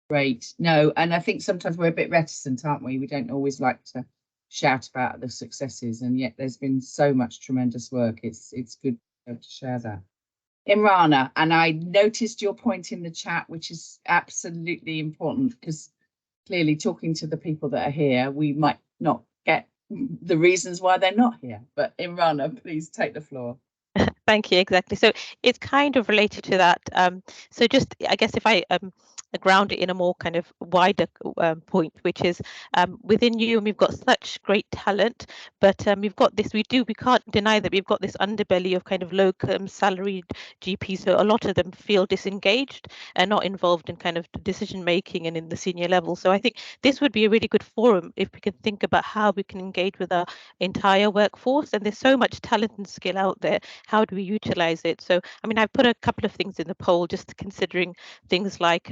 Great. No, and I think sometimes we're a bit reticent, aren't we? We don't always like to shout about the successes, and yet there's been so much tremendous work. It's good to share that. Imrana, and I noticed your point in the chat, which is absolutely important, because clearly talking to the people that are here, we might not get the reasons why they're not here. But Imrana, please take the floor. Thank you. Exactly. So it's kind of related to that. So just, I guess, if I ground it in a more kind of wider point, which is within Newham, we've got such great talent, but we've got this, we can't deny that we've got this underbelly of kind of locum salaried GPs. So a lot of them feel disengaged and not involved in kind of decision making and in the senior level. So I think this would be a really good forum if we can think about how we can engage with our entire workforce. And there's so much talent and skill out there. How do we utilize it? So, I mean, I've put a couple of things in the poll, just considering things like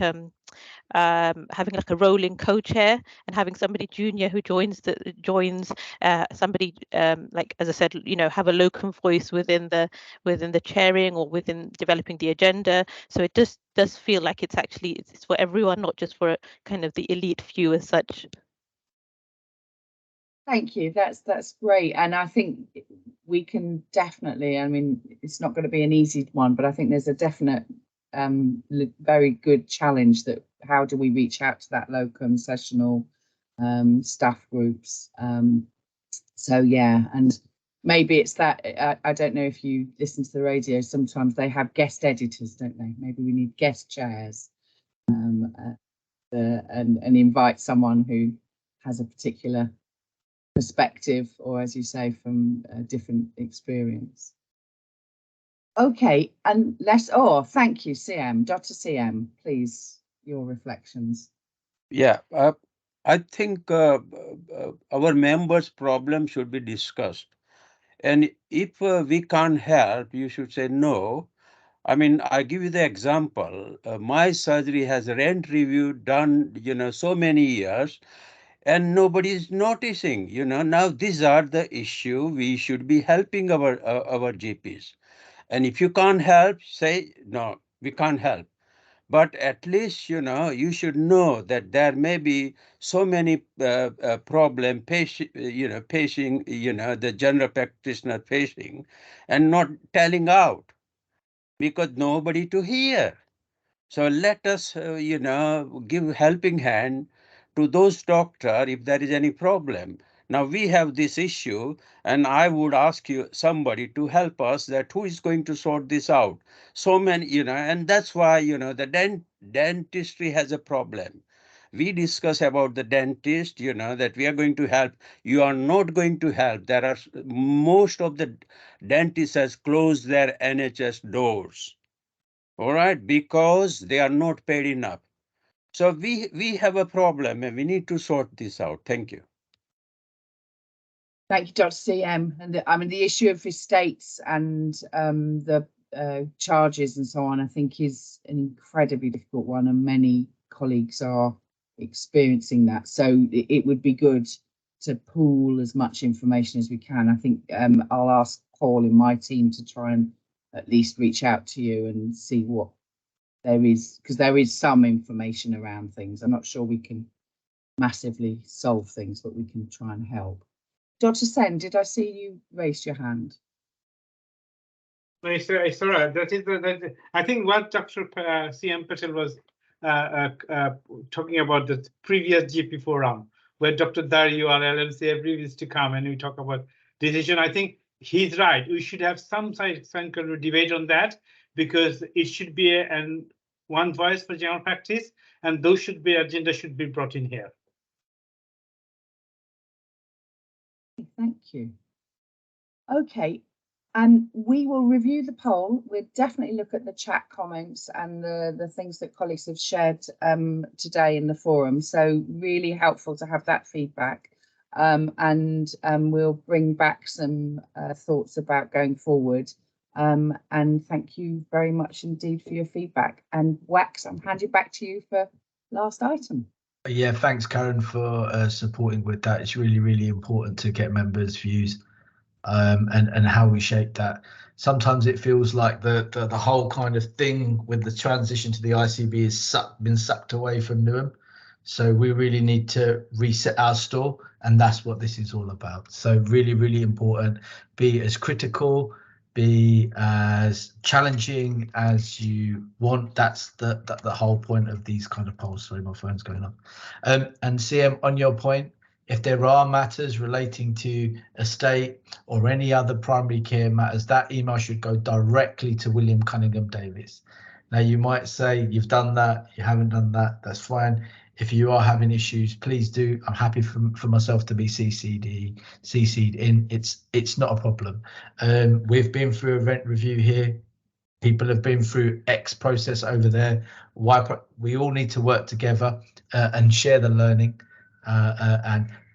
having like a rolling co-chair and having somebody junior who joins somebody like, as I said, you know, have a locum voice within the chairing or within developing the agenda. So it does feel like it's actually it's for everyone, not just for kind of the elite few as such. Thank you. That's great. And I think we can definitely, I mean, it's not going to be an easy one, but I think there's a definite very good challenge that how do we reach out to that locum sessional staff groups. So yeah, and maybe it's that I don't know if you listen to the radio, sometimes they have guest editors, don't they? Maybe we need guest chairs and invite someone who has a particular perspective, or as you say, from a different experience. Okay, and thank you, CM. Dr. CM, please, your reflections. Yeah, I think our members' problem should be discussed. And if we can't help, you should say no. I mean, I give you the example. My surgery has rent review done, you know, so many years, and nobody is noticing. You know, now these are the issue. We should be helping our GPs. And if you can't help, say no, we can't help. But at least, you know, you should know that there may be so many problem patient, facing, the general practitioner facing, and not telling out because nobody to hear. So let us, give helping hand to those doctor if there is any problem. Now we have this issue, and I would ask you somebody to help us that who is going to sort this out. So many, and that's why, the dentistry has a problem. We discuss about the dentist, that we are going to help. You are not going to help. There are most of the dentists has closed their NHS doors. All right, because they are not paid enough. So we have a problem and we need to sort this out. Thank you. Thank you, Dr. CM. And I mean, the issue of estates and the charges and so on, I think is an incredibly difficult one, and many colleagues are experiencing that. So it would be good to pool as much information as we can. I think I'll ask Paul in my team to try and at least reach out to you and see what there is, because there is some information around things. I'm not sure we can massively solve things, but we can try and help. Dr. Sen, did I see you raise your hand? No, it's all right. That is I think what Dr. CM Patel was talking about the previous GP forum, where Dr. Dario or LLC every week to come and we talk about decision. I think he's right. We should have some kind of debate on that, because it should be one voice for general practice, and those agenda should be brought in here. Thank you. Okay, and we will review the poll. We'll definitely look at the chat comments and the things that colleagues have shared today in the forum. So really helpful to have that feedback. And we'll bring back some thoughts about going forward. And thank you very much indeed for your feedback. And Wax, I'm handing back to you for last item. Yeah, thanks, Karen, for supporting with that. It's really, really important to get members' views and how we shape that. Sometimes it feels like the whole kind of thing with the transition to the ICB has been sucked away from Newham. So we really need to reset our store, and that's what this is all about. So really, really important. Be as critical, be as challenging as you want. That's the whole point of these kind of polls. Sorry, my phone's going on. And CM, on your point, If there are matters relating to estate or any other primary care matters, that email should go directly to William Cunningham Davis. Now, you might say you've done that, you haven't done that, that's fine. If you are having issues, please do. I'm happy for myself to be CC'd in. It's not a problem. We've been through event review here. People have been through X process over there. We all need to work together and share the learning.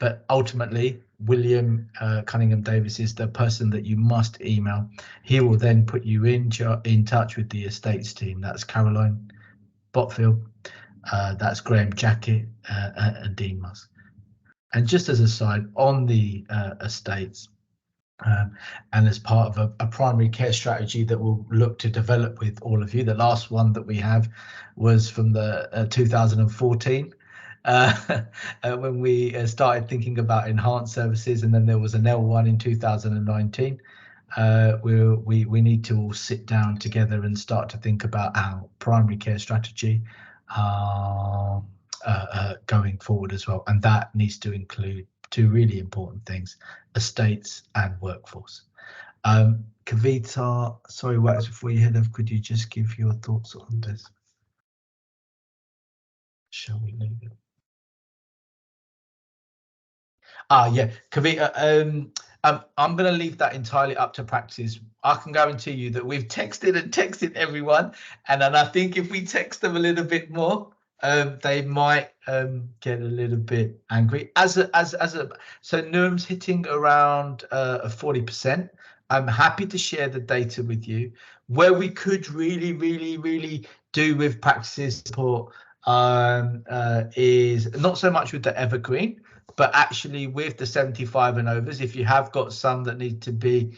But ultimately, William Cunningham Davis is the person that you must email. He will then put you in touch with the estates team. That's Caroline Botfield, that's Graham Jacket, and Dean Musk. And just as a side, on the estates, and as part of a primary care strategy that we'll look to develop with all of you. The last one that we have was from the 2014. When we started thinking about enhanced services, and then there was an L1 in 2019. We need to all sit down together and start to think about our primary care strategy going forward as well, and that needs to include two really important things: estates and workforce. Kavita, sorry, Wax, before you head off, could you just give your thoughts on this? Shall we leave it? Yeah, Kavita, I'm going to leave that entirely up to practice. I can guarantee you that we've texted everyone, and then I think if we text them a little bit more, they might get a little bit angry. So Newham's hitting around 40%. I'm happy to share the data with you. Where we could really do with practices support is not so much with the evergreen, but actually with the 75 and overs. If you have got some that need to be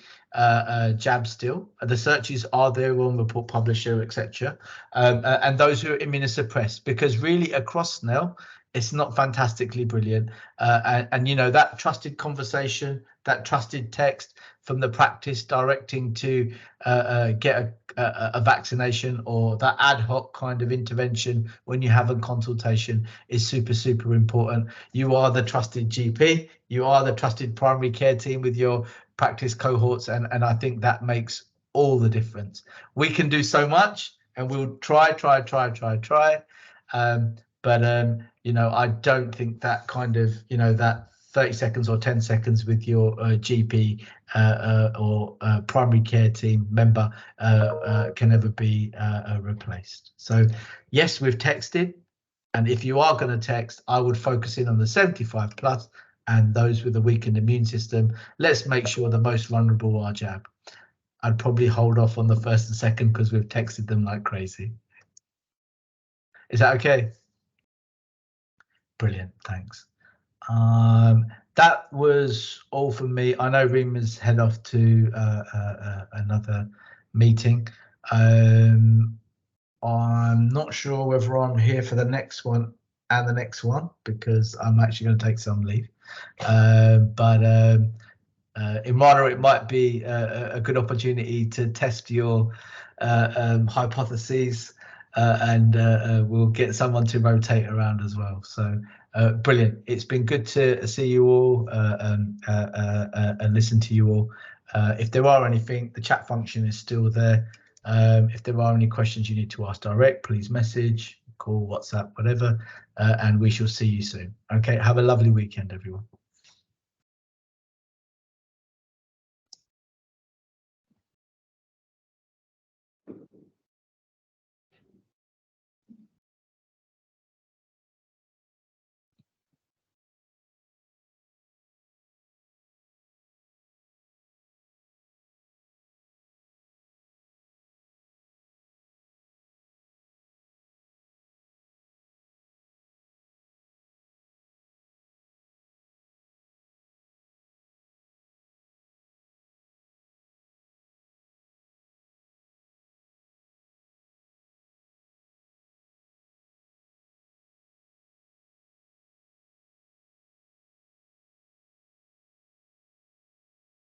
jabbed still, the searches are there on Report Publisher, etc. And those who are immunosuppressed, because really across SNEL, it's not fantastically brilliant. And you know, that trusted conversation, that trusted text from the practice directing to get a vaccination, or that ad hoc kind of intervention when you have a consultation is super important. You are the trusted GP, you are the trusted primary care team with your practice cohorts, and I think that makes all the difference. We can do so much, and we'll try. But you know, I don't think that kind of, you know, that 30 seconds or 10 seconds with your GP or primary care team member can ever be replaced. So yes, we've texted, and if you are going to text, I would focus in on the 75 plus and those with a weakened immune system. Let's make sure the most vulnerable are jabbed. I'd probably hold off on the first and second because we've texted them like crazy. Is that okay? Brilliant, thanks. That was all from me. I know Rima's head off to another meeting. I'm not sure whether I'm here for the next one and the next one, because I'm actually going to take some leave. But Imrana, it might be a good opportunity to test your hypotheses, and we'll get someone to rotate around as well. So brilliant. It's been good to see you all and listen to you all. If there are anything, the chat function is still there. If there are any questions you need to ask direct, please message, call, WhatsApp, whatever, and we shall see you soon. Okay, have a lovely weekend, everyone.